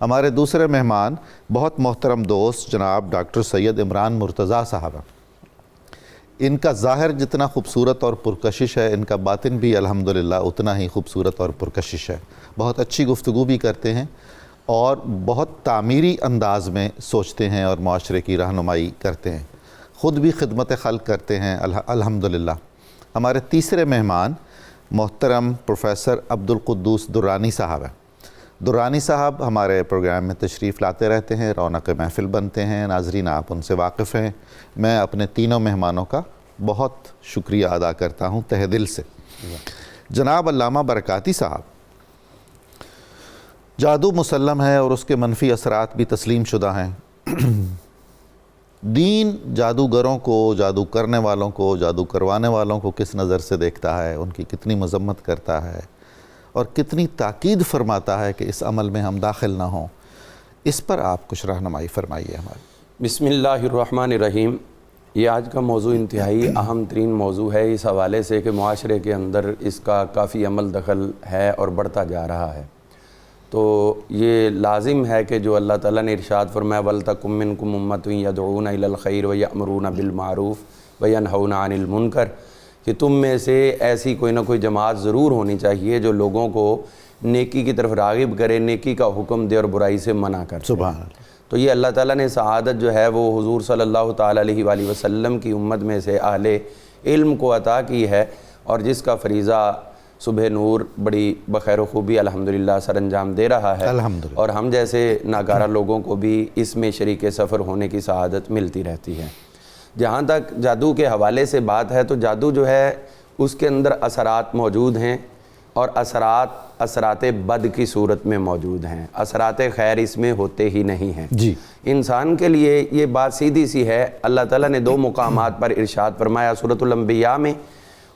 ہمارے دوسرے مہمان بہت محترم دوست جناب ڈاکٹر سید عمران مرتضیٰ صاحب ہیں۔ ان کا ظاہر جتنا خوبصورت اور پرکشش ہے، ان کا باطن بھی الحمدللہ اتنا ہی خوبصورت اور پرکشش ہے۔ بہت اچھی گفتگو بھی کرتے ہیں اور بہت تعمیری انداز میں سوچتے ہیں اور معاشرے کی رہنمائی کرتے ہیں، خود بھی خدمت خلق کرتے ہیں الحمدللہ۔ ہمارے تیسرے مہمان محترم پروفیسر عبدالقدوس درانی صاحب ہیں۔ درانی صاحب ہمارے پروگرام میں تشریف لاتے رہتے ہیں، رونق محفل بنتے ہیں، ناظرین آپ ان سے واقف ہیں۔ میں اپنے تینوں مہمانوں کا بہت شکریہ ادا کرتا ہوں تہہ دل سے۔ جناب علامہ برکاتی صاحب، جادو مسلم ہے اور اس کے منفی اثرات بھی تسلیم شدہ ہیں۔ دین جادوگروں کو، جادو کرنے والوں کو، جادو کروانے والوں کو کس نظر سے دیکھتا ہے، ان کی کتنی مذمت کرتا ہے اور کتنی تاکید فرماتا ہے کہ اس عمل میں ہم داخل نہ ہوں، اس پر آپ کچھ رہنمائی فرمائیے ہماری۔ بسم اللہ الرحمن الرحیم۔ یہ آج کا موضوع انتہائی اہم ترین موضوع ہے اس حوالے سے کہ معاشرے کے اندر اس کا کافی عمل دخل ہے اور بڑھتا جا رہا ہے۔ تو یہ لازم ہے کہ جو اللہ تعالیٰ نے ارشاد فرمایا وَلْتَكُن مِّنكُمْ أُمَّةٌ يَدْعُونَ إِلَى الْخَيْرِ وَيَأْمُرُونَ بِالْمَعْرُوفِ وَيَنْهَوْنَ عَنِ الْمُنكَرِ، کہ تم میں سے ایسی کوئی نہ کوئی جماعت ضرور ہونی چاہیے جو لوگوں کو نیکی کی طرف راغب کرے، نیکی کا حکم دے اور برائی سے منع کرے۔ سبحان اللہ۔ تو یہ اللہ تعالیٰ نے سعادت جو ہے وہ حضور صلی اللہ تعالیٰ علیہ وآلہ وسلم کی امت میں سے اہل علم کو عطا کی ہے، اور جس کا فریضہ صبح نور بڑی بخیر و خوبی الحمدللہ سر انجام دے رہا ہے، اور ہم جیسے ناکارہ لوگوں کو بھی اس میں شریک سفر ہونے کی سعادت ملتی رہتی ہے۔ جہاں تک جادو کے حوالے سے بات ہے تو جادو جو ہے اس کے اندر اثرات موجود ہیں، اور اثرات بد کی صورت میں موجود ہیں، اثرات خیر اس میں ہوتے ہی نہیں ہیں۔ جی، انسان کے لیے یہ بات سیدھی سی ہے۔ اللہ تعالیٰ نے 2 مقامات پر ارشاد فرمایا سورۃ الانبیاء میں،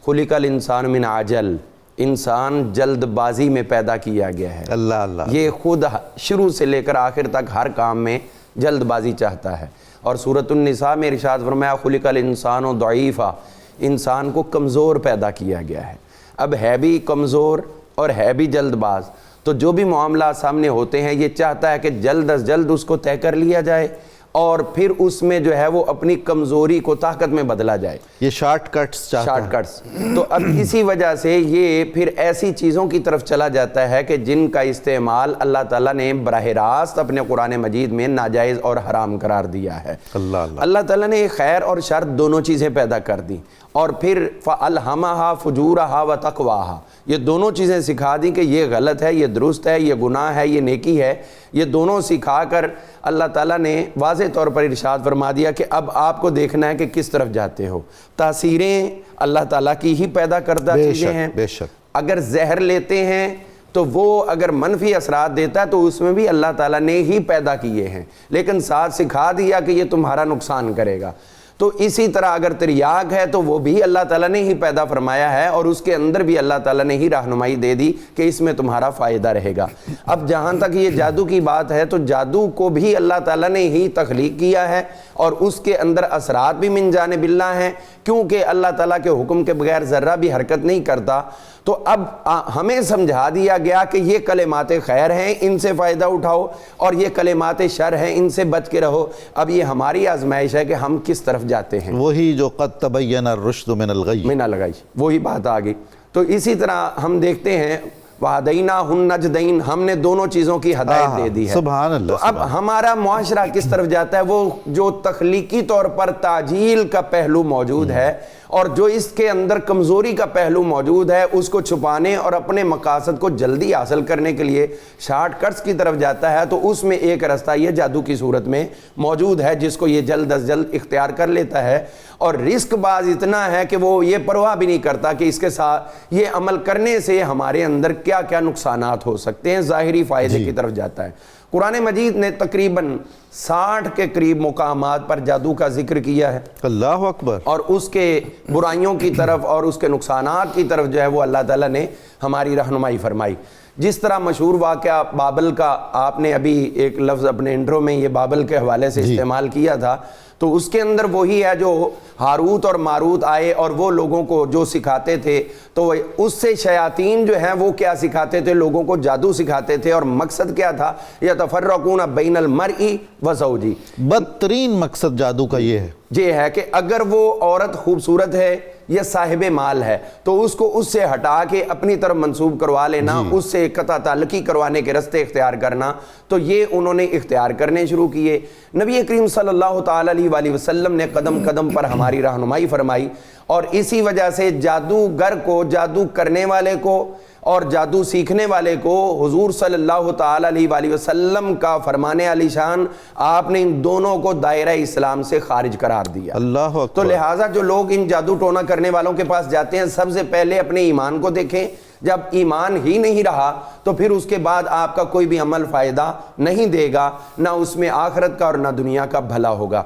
خلق الانسان من عجل، انسان جلد بازی میں پیدا کیا گیا ہے۔ اللہ اللہ، یہ خود شروع سے لے کر آخر تک ہر کام میں جلد بازی چاہتا ہے۔ اور سورۃ النساء میں ارشاد فرمایا خلق الانسان ضعیفا، انسان کو کمزور پیدا کیا گیا ہے۔ اب ہے بھی کمزور اور ہے بھی جلد باز، تو جو بھی معاملات سامنے ہوتے ہیں یہ چاہتا ہے کہ جلد از جلد اس کو طے کر لیا جائے، اور پھر اس میں جو ہے وہ اپنی کمزوری کو طاقت میں بدلا جائے۔ یہ شارٹ کٹس چاہتا ہے۔ شارٹ کٹس، تو اب اسی وجہ سے یہ پھر ایسی چیزوں کی طرف چلا جاتا ہے کہ جن کا استعمال اللہ تعالیٰ نے براہ راست اپنے قرآن مجید میں ناجائز اور حرام قرار دیا ہے۔ اللہ تعالیٰ نے خیر اور شر دونوں چیزیں پیدا کر دی، اور پھر فَأَلْهَمَهَا فُجُورَهَا وَتَقْوَاهَا، یہ دونوں چیزیں سکھا دیں کہ یہ غلط ہے، یہ درست ہے، یہ گناہ ہے، یہ نیکی ہے۔ یہ دونوں سکھا کر اللہ تعالیٰ نے واضح طور پر ارشاد فرما دیا کہ اب آپ کو دیکھنا ہے کہ کس طرف جاتے ہو۔ تاثیریں اللہ تعالیٰ کی ہی پیدا کردہ چیزیں ہیں۔ بے شک۔ اگر زہر لیتے ہیں تو وہ اگر منفی اثرات دیتا ہے تو اس میں بھی اللہ تعالیٰ نے ہی پیدا کیے ہیں، لیکن ساتھ سکھا دیا کہ یہ تمہارا نقصان کرے گا۔ تو اسی طرح اگر تریاق ہے تو وہ بھی اللہ تعالیٰ نے ہی پیدا فرمایا ہے، اور اس کے اندر بھی اللہ تعالیٰ نے ہی رہنمائی دے دی کہ اس میں تمہارا فائدہ رہے گا۔ اب جہاں تک یہ جادو کی بات ہے تو جادو کو بھی اللہ تعالیٰ نے ہی تخلیق کیا ہے، اور اس کے اندر اثرات بھی من جانب اللہ ہیں، کیونکہ اللہ تعالیٰ کے حکم کے بغیر ذرہ بھی حرکت نہیں کرتا۔ تو اب ہمیں سمجھا دیا گیا کہ یہ کلمات خیر ہیں، ان سے فائدہ اٹھاؤ، اور یہ کلمات شر ہیں، ان سے بچ کے رہو۔ اب یہ ہماری آزمائش ہے کہ ہم کس طرف جاتے ہیں۔ وہی جو قد تبین الرشد من الغی، وہی بات آ گئی۔ تو اسی طرح ہم دیکھتے ہیں وَهَدَيْنَاهُ النَّجْدَيْنِ، ہم نے دونوں چیزوں کی ہدایت دے دی ہے۔ سبحان اللہ۔ تو اب ہمارا معاشرہ کس طرف جاتا ہے؟ وہ جو تخلیقی طور پر تعجیل کا پہلو موجود ہے، اور جو اس کے اندر کمزوری کا پہلو موجود ہے، اس کو چھپانے اور اپنے مقاصد کو جلدی حاصل کرنے کے لیے شارٹ کٹس کی طرف جاتا ہے۔ تو اس میں ایک راستہ یہ جادو کی صورت میں موجود ہے، جس کو یہ جلد از جلد اختیار کر لیتا ہے، اور رزق باز اتنا ہے کہ وہ یہ پرواہ بھی نہیں کرتا کہ اس کے ساتھ یہ عمل کرنے سے ہمارے اندر کیا کیا نقصانات ہو سکتے ہیں، ظاہری فائدے کی طرف جاتا ہے۔ قرآن مجید نے تقریباً 60 کے قریب مقامات پر جادو کا ذکر کیا ہے۔ اللہ اکبر۔ اور اس کے برائیوں کی طرف اور اس کے نقصانات کی طرف جو ہے وہ اللہ تعالیٰ نے ہماری رہنمائی فرمائی۔ جس طرح مشہور واقعہ بابل کا آپ نے ابھی ایک لفظ اپنے انٹرو میں یہ بابل کے حوالے سے استعمال کیا تھا، تو اس کے اندر وہی ہے جو ہاروت اور ماروت آئے اور وہ لوگوں کو جو سکھاتے تھے، تو اس سے شیاطین جو ہیں وہ کیا سکھاتے تھے؟ لوگوں کو جادو سکھاتے تھے، اور مقصد کیا تھا؟ یتفرقون بین المرء وزوجہ، بدترین مقصد جادو کا یہ ہے کہ اگر وہ عورت خوبصورت ہے یا صاحب مال ہے تو اس کو اس سے ہٹا کے اپنی طرف منسوب کروا لینا، اس سے قطع تعلقی کروانے کے رستے اختیار کرنا، تو یہ انہوں نے اختیار کرنے شروع کیے۔ نبی کریم صلی اللہ تعالی علیہ وآلہ وسلم نے قدم قدم پر ہماری رہنمائی فرمائی، اور اسی وجہ سے جادوگر کو، جادو کرنے والے کو اور جادو سیکھنے والے کو حضور صلی اللہ تعالی علیہ وآلہ وسلم کا فرمان علی شان، آپ نے ان دونوں کو دائرہ اسلام سے خارج قرار دیا۔ اللہ اکبر۔ تو لہٰذا جو لوگ ان جادو ٹونا کرنے والوں کے پاس جاتے ہیں، سب سے پہلے اپنے ایمان کو دیکھیں۔ جب ایمان ہی نہیں رہا تو پھر اس کے بعد آپ کا کوئی بھی عمل فائدہ نہیں دے گا، نہ اس میں آخرت کا اور نہ دنیا کا بھلا ہوگا۔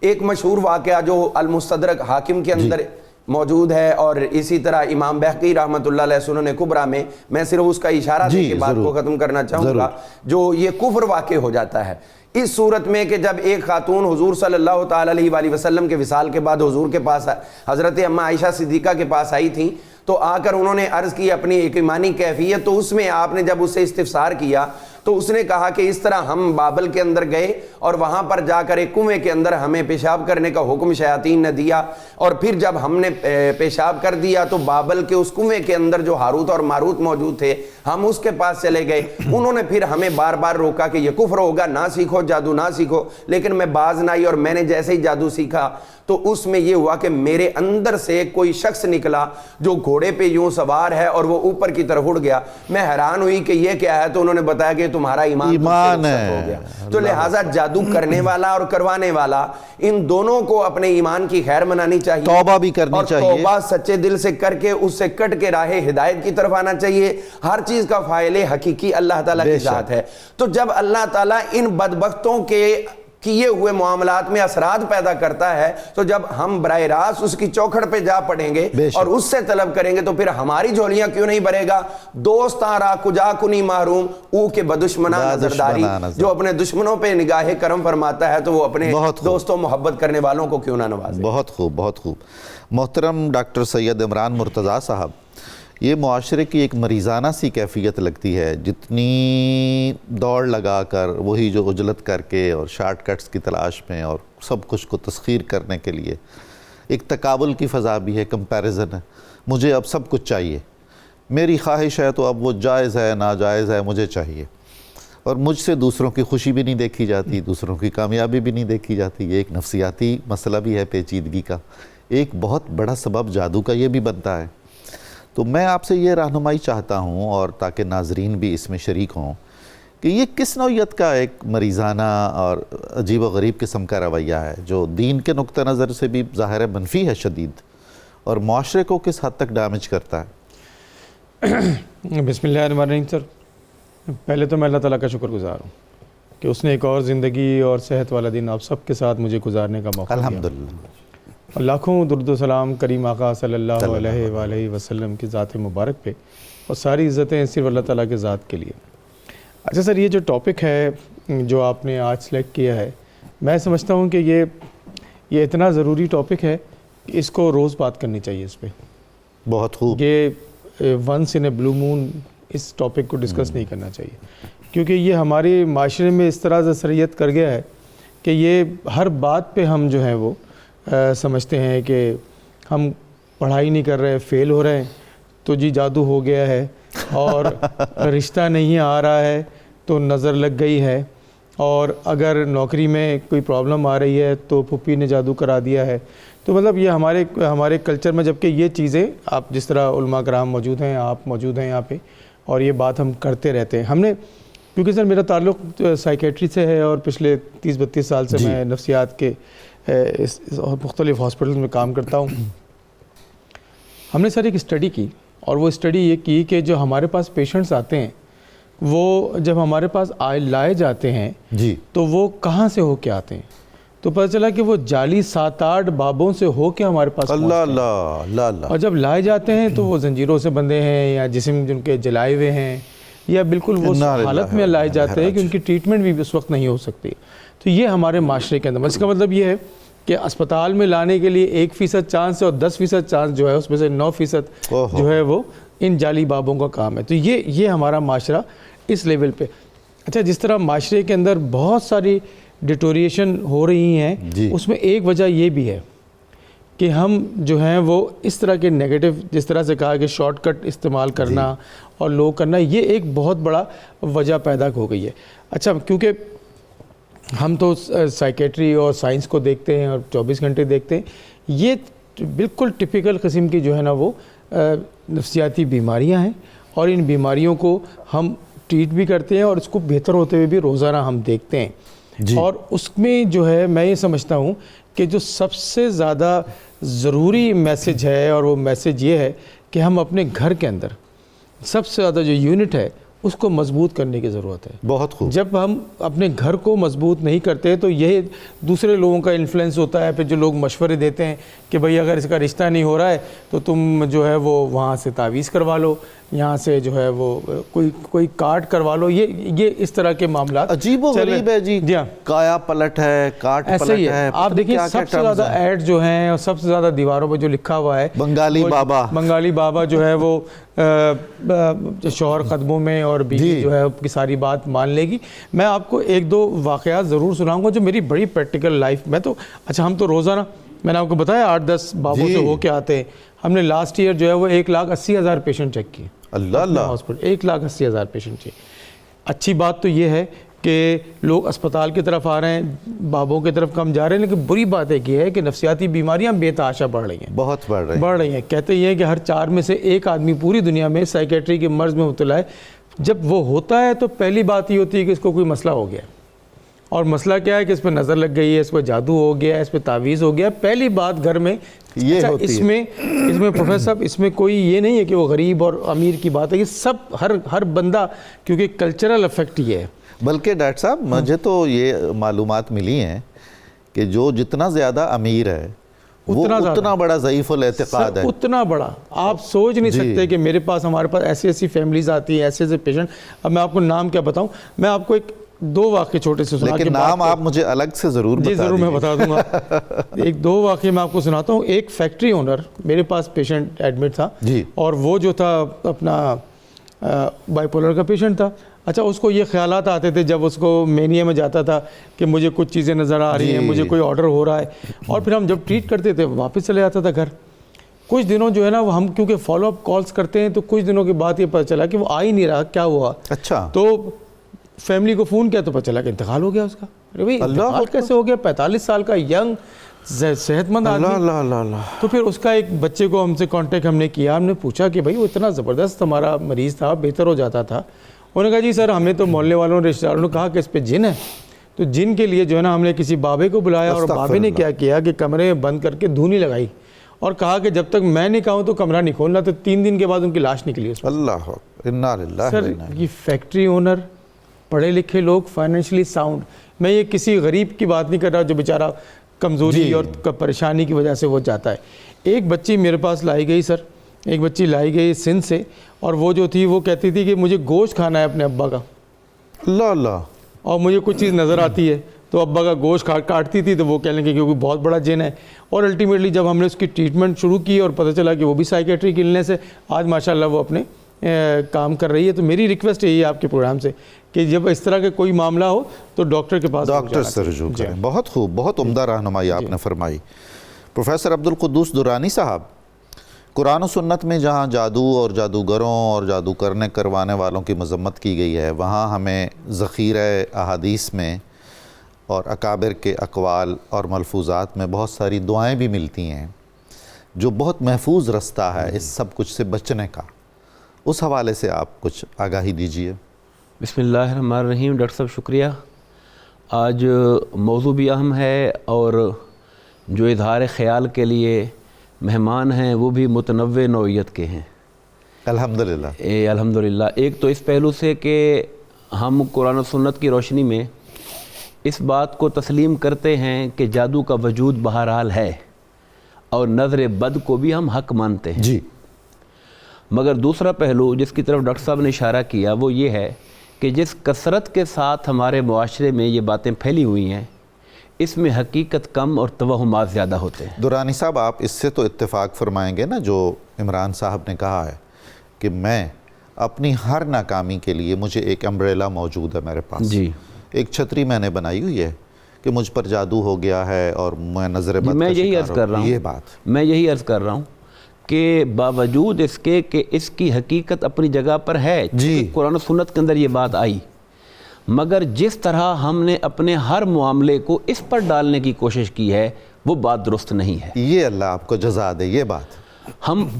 ایک مشہور واقعہ جو المستدرک حاکم کے اندر موجود ہے، اور اسی طرح امام بہقی رحمۃ اللہ علیہ سنن کبریٰ میں صرف اس کا اشارہ دے کے بات کو ختم کرنا چاہوں گا، جو یہ کفر واقع ہو جاتا ہے اس صورت میں کہ جب ایک خاتون حضور صلی اللہ تعالی علیہ وآلہ وسلم کے وصال کے بعد حضور کے پاس، حضرت اماں عائشہ صدیقہ کے پاس آئی تھیں، تو آ کر انہوں نے عرض کی اپنی ایک ایمانی کیفیت، تو اس میں آپ نے جب اسے استفسار کیا تو اس نے کہا کہ اس طرح ہم بابل کے اندر گئے اور وہاں پر جا کر ایک کنویں کے اندر ہمیں پیشاب کرنے کا حکم شیاطین نے دیا، اور پھر جب ہم نے پیشاب کر دیا تو بابل کے اس کنویں کے اندر جو ہاروت اور ماروت موجود تھے، ہم اس کے پاس چلے گئے، انہوں نے پھر ہمیں بار بار روکا کہ یہ کفر ہوگا، نہ سیکھو جادو، نہ سیکھو، لیکن میں باز نہ آئی، اور میں نے جیسے ہی جادو سیکھا تو اس میں یہ ہوا کہ میرے اندر سے کوئی شخص نکلا جو گھوڑے پہ یوں سوار ہے اور وہ اوپر کی طرف اڑ گیا۔ میں حیران ہوئی کہ یہ کیا ہے، تو انہوں نے بتایا کہ تمہارا ایمان ہو گیا۔ تو لہٰذا جادو کرنے والا اور کروانے والا، ان دونوں کو اپنے ایمان کی خیر منانی چاہیے، توبہ بھی کرنی چاہیے، اور توبہ سچے دل سے کر کے اس سے کٹ کے راہ ہدایت کی طرف آنا چاہیے۔ ہر چیز کا فاعل حقیقی اللہ تعالیٰ کی ذات ہے، تو جب اللہ تعالیٰ ان بدبختوں کے کیے ہوئے معاملات میں اثرات پیدا کرتا ہے، تو جب ہم براہ راست اس کی چوکھٹ پہ جا پڑیں گے اور اس سے طلب کریں گے تو پھر ہماری جھولیاں کیوں نہیں بھرے گا؟ دوست آرا کجا کنی محروم او کے بدشمنہ نظرداری، جو اپنے دشمنوں پہ نگاہ کرم فرماتا ہے تو وہ اپنے دوستوں محبت کرنے والوں کو کیوں نہ نوازے۔ بہت خوب، بہت خوب۔ محترم ڈاکٹر سید عمران مرتضیٰ صاحب، یہ معاشرے کی ایک مریضانہ سی کیفیت لگتی ہے، جتنی دوڑ لگا کر وہی جو عجلت کر کے اور شارٹ کٹس کی تلاش میں اور سب کچھ کو تسخیر کرنے کے لیے ایک تقابل کی فضا بھی ہے، کمپیریزن ہے، مجھے اب سب کچھ چاہیے، میری خواہش ہے تو اب وہ جائز ہے ناجائز ہے مجھے چاہیے، اور مجھ سے دوسروں کی خوشی بھی نہیں دیکھی جاتی، دوسروں کی کامیابی بھی نہیں دیکھی جاتی۔ یہ ایک نفسیاتی مسئلہ بھی ہے پیچیدگی کا، ایک بہت بڑا سبب جادو کا یہ بھی بنتا ہے۔ تو میں آپ سے یہ رہنمائی چاہتا ہوں، اور تاکہ ناظرین بھی اس میں شریک ہوں، کہ یہ کس نوعیت کا ایک مریضانہ اور عجیب و غریب قسم کا رویہ ہے جو دین کے نقطہ نظر سے بھی ظاہر منفی ہے شدید، اور معاشرے کو کس حد تک ڈیمیج کرتا ہے؟ بسم اللہ الرحمن الرحیم۔ سر، پہلے تو میں اللہ تعالیٰ کا شکر گزار ہوں کہ اس نے ایک اور زندگی اور صحت والا دن آپ سب کے ساتھ مجھے گزارنے کا موقع دیا۔ الحمدللہ۔ اور لاکھوں درود و سلام کریم آقا صلی اللہ علیہ وآلہ وسلم کی ذات مبارک پہ، اور ساری عزتیں صرف اللہ تعالیٰ کے ذات کے لیے۔ اچھا سر، یہ جو ٹاپک ہے جو آپ نے آج سلیکٹ کیا ہے، میں سمجھتا ہوں کہ یہ اتنا ضروری ٹاپک ہے کہ اس کو روز بات کرنی چاہیے اس پہ۔ بہت خوب۔ یہ ونس ان اے بلو مون اس ٹاپک کو ڈسکس نہیں کرنا چاہیے، کیونکہ یہ ہمارے معاشرے میں اس طرح سے اثریت کر گیا ہے کہ یہ ہر بات پہ ہم جو ہیں وہ سمجھتے ہیں کہ ہم پڑھائی نہیں کر رہے، فیل ہو رہے ہیں تو جی جادو ہو گیا ہے، اور رشتہ نہیں آ رہا ہے تو نظر لگ گئی ہے، اور اگر نوکری میں کوئی پرابلم آ رہی ہے تو پھپھی نے جادو کرا دیا ہے۔ تو مطلب یہ ہمارے کلچر میں، جبکہ یہ چیزیں آپ جس طرح علماء کرام موجود ہیں، آپ موجود ہیں یہاں پہ، اور یہ بات ہم کرتے رہتے ہیں۔ ہم نے، کیونکہ سر میرا تعلق سائیکیٹری سے ہے اور پچھلے 30-32 سال سے میں نفسیات کے مختلف ہاسپٹل میں کام کرتا ہوں۔ ہم نے سر ایک اسٹڈی کی، اور وہ اسٹڈی یہ کی کہ جو ہمارے پاس پیشنٹس آتے ہیں، وہ جب ہمارے پاس لائے جاتے ہیں جی تو وہ کہاں سے ہو کے آتے ہیں؟ تو پتہ چلا کہ وہ جعلی 7-8 بابوں سے ہو کے ہمارے پاس اللہ اللہ اللہ اللہ۔ اور جب لائے جاتے ہیں تو وہ زنجیروں سے بندھے ہیں، یا جسم جن کے جلائے ہوئے ہیں، یا بالکل وہ حالت میں لائے جاتے ہیں کہ ان کی ٹریٹمنٹ بھی اس وقت نہیں ہو سکتی. تو یہ ہمارے معاشرے کے اندر، اس کا مطلب یہ ہے کہ اسپتال میں لانے کے لیے 1% چانس ہے اور 10% چانس جو ہے اس میں سے 9% جو ہے وہ ان جعلی بابوں کا کام ہے. تو یہ ہمارا معاشرہ اس لیول پہ. اچھا، جس طرح معاشرے کے اندر بہت ساری ڈیٹوریشن ہو رہی ہیں، اس میں ایک وجہ یہ بھی ہے کہ ہم جو ہیں وہ اس طرح کے نیگیٹو، جس طرح سے کہا کہ شارٹ کٹ استعمال کرنا اور لو کرنا، یہ ایک بہت بڑا وجہ پیدا ہو گئی ہے. اچھا، کیونکہ ہم تو سائیکیٹری اور سائنس کو دیکھتے ہیں اور 24 گھنٹے دیکھتے ہیں، یہ بالکل ٹپیکل قسم کی جو ہے نا وہ نفسیاتی بیماریاں ہیں، اور ان بیماریوں کو ہم ٹریٹ بھی کرتے ہیں اور اس کو بہتر ہوتے ہوئے بھی روزانہ ہم دیکھتے ہیں. اور اس میں جو ہے میں یہ سمجھتا ہوں کہ جو سب سے زیادہ ضروری میسج ہے، اور وہ میسج یہ ہے کہ ہم اپنے گھر کے اندر سب سے زیادہ جو یونٹ ہے اس کو مضبوط کرنے کی ضرورت ہے. بہت خوب. جب ہم اپنے گھر کو مضبوط نہیں کرتے تو یہ دوسرے لوگوں کا انفلوئنس ہوتا ہے. پھر جو لوگ مشورے دیتے ہیں کہ بھئی اگر اس کا رشتہ نہیں ہو رہا ہے تو تم جو ہے وہ وہاں سے تعویذ کروا لو، یہاں سے جو ہے وہ کوئی کارڈ کروا لو. یہ اس طرح کے معاملات عجیب و غریب ہے جی. کایا پلٹ ہے، کاٹ پلٹ ہے. آپ دیکھیں سب سے زیادہ ایڈ جو ہیں اور سب سے زیادہ دیواروں پہ جو لکھا ہوا ہے بنگالی بابا جو ہے وہ شوہر قدموں میں اور بیوی جو ہے کی ساری بات مان لے گی. میں آپ کو ایک دو واقعات ضرور سناؤں گا جو میری بڑی پریکٹیکل لائف میں. تو اچھا، ہم تو روزانہ، میں نے آپ کو بتایا 8-10 بابوں سے ہو کے آتے ہیں. ہم نے لاسٹ ایئر جو ہے وہ 1,80,000 پیشنٹ چیک کیے. اللہ ہاسپٹل 1,80,000 پیشنٹ چیک. اچھی بات تو یہ ہے کہ لوگ اسپتال کی طرف آ رہے ہیں، بابوں کی طرف کم جا رہے ہیں، لیکن بری بات ایک یہ ہے کہ نفسیاتی بیماریاں بے تحاشا بڑھ رہی ہیں، بہت بڑھ رہی ہیں. کہتے یہ ہیں کہ ہر 4 میں سے 1 آدمی پوری دنیا میں سائیکیٹری کے مرض میں مبتلا ہے. جب وہ ہوتا ہے تو پہلی بات یہ ہوتی ہے کہ اس کو کوئی مسئلہ ہو گیا. اور مسئلہ کیا ہے کہ اس پہ نظر لگ گئی ہے، اس پہ جادو ہو گیا ہے، اس پہ تعویذ ہو گیا. پہلی بات گھر میں یہ ہوتی ہے. اس میں پروفیسر صاحب، اس میں کوئی یہ نہیں ہے کہ وہ غریب اور امیر کی بات ہے. یہ سب ہر بندہ، کیونکہ کلچرل افیکٹ یہ ہے. بلکہ ڈاکٹر صاحب مجھے تو یہ معلومات ملی ہیں کہ جو جتنا زیادہ امیر ہے وہ اتنا بڑا ضعیف الاعتقاد ہے. اتنا بڑا آپ سوچ نہیں سکتے کہ ہمارے پاس ایسی فیملیز آتی ہیں، ایسے پیشنٹ. اب میں آپ کو نام کیا بتاؤں، میں آپ کو 2 واقعے چھوٹے سے سنا. لیکن نام آپ مجھے الگ سے ضرور بتا. جی ضرور میں بتا دوں گا. 2 واقعے میں آپ کو سناتا ہوں. ایک فیکٹری اونر میرے پاس پیشنٹ ایڈمٹ تھا، اور وہ جو تھا اپنا بائی پولر کا پیشنٹ تھا. اچھا، اس کو یہ خیالات آتے تھے جب اس کو مینیا میں جاتا تھا کہ مجھے کچھ چیزیں نظر آ رہی ہیں، مجھے کوئی آرڈر ہو رہا ہے. اور پھر ہم جب ٹریٹ کرتے تھے واپس چلے جاتا تھا گھر. کچھ دنوں جو ہے نا ہم کیونکہ فالو اپ کالز کرتے ہیں، تو کچھ دنوں کے بعد یہ پتہ چلا کہ وہ آ ہی نہیں رہا. کیا ہوا؟ اچھا. تو فیملی کو فون کیا تو پتہ چلا کہ انتقال ہو گیا اس کا. ارے بھائی انتقال کیسے ہو گیا؟ 45 سال کا ینگ صحت مند آدمی. تو پھر اس کا ایک بچے کو ہم سے کانٹیکٹ ہم نے کیا. ہم نے پوچھا کہ بھائی وہ اتنا زبردست ہمارا مریض تھا، بہتر ہو جاتا تھا. انہوں نے کہا جی سر، ہمیں تو محلے والوں نے، رشتہ داروں نے کہا کہ اس پہ جن ہے. تو جن کے لیے جو ہے نا ہم نے کسی بابے کو بلایا، اور بابے نے کیا کیا کہ کمرے میں بند کر کے دھونی لگائی اور کہا کہ جب تک میں نہیں کہوں تو کمرہ نہیں کھولنا. تو 3 دن کے بعد ان کی لاش نکلی. اللہ انا للہ. سر یہ فیکٹری اونر، پڑھے لکھے لوگ، فائنینشلی ساؤنڈ. میں یہ کسی غریب کی بات نہیں کر رہا جو بیچارہ کمزوری اور پریشانی کی وجہ سے وہ جاتا ہے. ایک بچی میرے پاس لائی گئی سر، ایک بچی لائی گئی سندھ سے، اور وہ جو تھی وہ کہتی تھی کہ مجھے گوشت کھانا ہے اپنے ابا کا. اللہ. اور مجھے کچھ چیز نظر آتی ہے تو ابا کا گوشت کاٹتی تھی، تو وہ کہنے لگے کیونکہ بہت بڑا جن ہے. اور الٹیمیٹلی جب ہم نے اس کی ٹریٹمنٹ شروع کی اور پتہ چلا کہ وہ بھی سائیکیٹری کی النس ہے، آج ماشاءاللہ وہ اپنے کام کر رہی ہے. تو میری ریکویسٹ یہی ہے آپ کے پروگرام سے کہ جب اس طرح کے کوئی معاملہ ہو تو ڈاکٹر کے پاس، ڈاکٹر سے رجوع کریں. بہت خوب، بہت عمدہ رہنمائی آپ نے فرمائی. پروفیسر عبدالقدوس درانی صاحب، قرآن و سنت میں جہاں جادو اور جادوگروں اور جادو کروانے والوں کی مذمت کی گئی ہے، وہاں ہمیں ذخیرہ احادیث میں اور اکابر کے اقوال اور ملفوظات میں بہت ساری دعائیں بھی ملتی ہیں جو بہت محفوظ رستہ ہے اس سب کچھ سے بچنے کا. اس حوالے سے آپ کچھ آگاہی دیجئے. بسم اللہ الرحمن الرحیم. ڈاکٹر صاحب شکریہ. آج موضوع بھی اہم ہے، اور جو اظہار خیال کے لیے مہمان ہیں وہ بھی متنوع نوعیت کے ہیں الحمدللہ. الحمدللہ. ایک تو اس پہلو سے کہ ہم قرآن و سنت کی روشنی میں اس بات کو تسلیم کرتے ہیں کہ جادو کا وجود بہرحال ہے، اور نظر بد کو بھی ہم حق مانتے ہیں. جی. مگر دوسرا پہلو جس کی طرف ڈاکٹر صاحب نے اشارہ کیا وہ یہ ہے کہ جس کثرت کے ساتھ ہمارے معاشرے میں یہ باتیں پھیلی ہوئی ہیں اس میں حقیقت کم اور توہمات زیادہ ہوتے ہیں۔ درانی صاحب آپ اس سے تو اتفاق فرمائیں گے نا جو عمران صاحب نے کہا ہے کہ میں اپنی ہر ناکامی کے لیے مجھے ایک امبریلا موجود ہے میرے پاس، جی ایک چھتری میں نے بنائی ہوئی ہے کہ مجھ پر جادو ہو گیا ہے اور میں نظر بد میں کا یہی شکار عرض کر رہا ہوں، یہ بات میں یہی عرض کر رہا ہوں کہ باوجود اس کے کہ اس کی حقیقت اپنی جگہ پر ہے، جی قرآن و سنت کے اندر یہ بات آئی، مگر جس طرح ہم نے اپنے ہر معاملے کو اس پر ڈالنے کی کوشش کی ہے وہ بات درست نہیں ہے۔ یہ اللہ آپ کو جزا دے یہ بات۔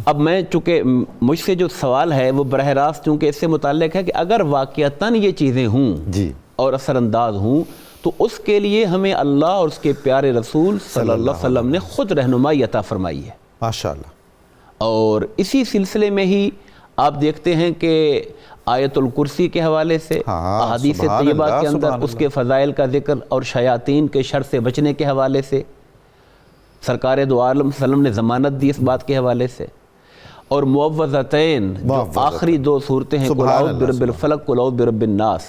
اب میں چونکہ مجھ سے جو سوال ہے وہ براہ راست چونکہ اس سے متعلق ہے کہ اگر واقعتاً یہ چیزیں ہوں جی اور اثر انداز ہوں تو اس کے لیے ہمیں اللہ اور اس کے پیارے رسول صلی اللہ علیہ وسلم نے خود رہنمائی عطا فرمائی ہے، ماشاءاللہ۔ اور اسی سلسلے میں ہی آپ دیکھتے ہیں کہ آیت الکرسی کے حوالے سے احادیث طیبہ کے اندر اس کے فضائل کا ذکر اور شیاطین کے شر سے بچنے کے حوالے سے سرکار دو عالم صلی اللہ علیہ وسلم نے ضمانت دی اس بات کے حوالے سے، اور معوذتین جو آخری دو صورتیں ہیں قل اعوذ برب الفلق قل اعوذ برب الناس،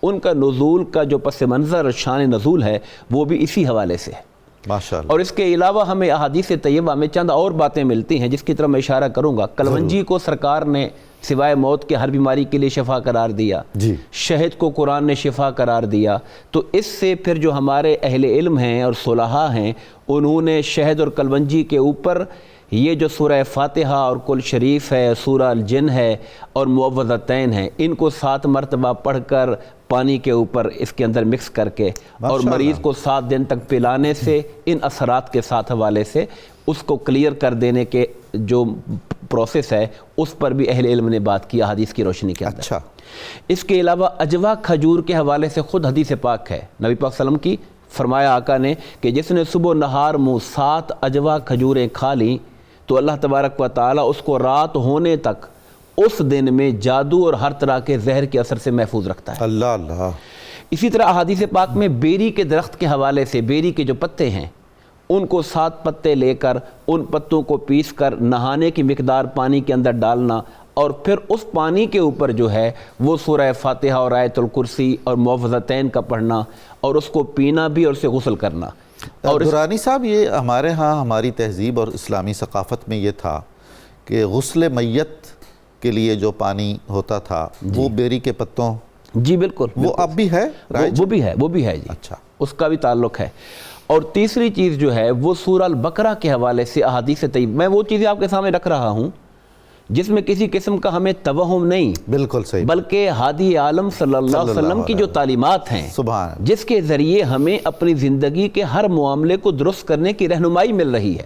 ان کا نزول کا جو پس منظر شان نزول ہے وہ بھی اسی حوالے سے ہے۔ ماشاءاللہ۔ اور اس کے علاوہ ہمیں احادیث طیبہ میں چند اور باتیں ملتی ہیں جس کی طرف میں اشارہ کروں گا۔ کلونجی کو سرکار نے سوائے موت کے ہر بیماری کے لیے شفا قرار دیا، جی شہد کو قرآن نے شفا قرار دیا، تو اس سے پھر جو ہمارے اہل علم ہیں اور صلحاء ہیں انہوں نے شہد اور کلونجی کے اوپر یہ جو سورہ فاتحہ اور کل شریف ہے، سورہ الجن ہے اور معوذتین ہیں، ان کو 7 مرتبہ پڑھ کر پانی کے اوپر اس کے اندر مکس کر کے اور مریض کو 7 دن تک پلانے سے ان اثرات کے ساتھ حوالے سے اس کو کلیئر کر دینے کے جو پروسیس ہے اس پر بھی اہل علم نے بات کی حدیث کی روشنی کے اندر۔ اچھا، اس کے علاوہ اجوا کھجور کے حوالے سے خود حدیث پاک ہے، نبی پاک صلی اللہ علیہ وسلم کی، فرمایا آقا نے کہ جس نے صبح و نہار 7 اجوا کھجوریں کھا لیں تو اللہ تبارک و تعالیٰ اس کو رات ہونے تک اس دن میں جادو اور ہر طرح کے زہر کے اثر سے محفوظ رکھتا ہے۔ اللہ اللہ۔ اسی طرح احادیث پاک میں بیری کے درخت کے حوالے سے بیری کے جو پتے ہیں ان کو 7 پتے لے کر ان پتوں کو پیس کر نہانے کی مقدار پانی کے اندر ڈالنا اور پھر اس پانی کے اوپر جو ہے وہ سورہ فاتحہ اور آیت الکرسی اور معوذتین کا پڑھنا اور اس کو پینا بھی اور اسے غسل کرنا۔ اور درانی صاحب یہ ہمارے ہاں ہماری تہذیب اور اسلامی ثقافت میں یہ تھا کہ غسل میت کے لیے جو پانی ہوتا تھا وہ بیری کے پتوں، جی بالکل وہ اب بھی ہے، وہ بھی ہے جی، اچھا، اس کا بھی تعلق ہے۔ اور تیسری چیز جو ہے وہ سورہ البقرہ کے حوالے سے احادیث طیبہ، میں وہ چیزیں آپ کے سامنے رکھ رہا ہوں جس میں کسی قسم کا ہمیں توہم نہیں، بالکل صحیح، بلکہ ہادی عالم صلی اللہ علیہ وسلم کی جو تعلیمات ہیں سبحان اللہ، جس کے ذریعے ہمیں اپنی زندگی کے ہر معاملے کو درست کرنے کی رہنمائی مل رہی ہے۔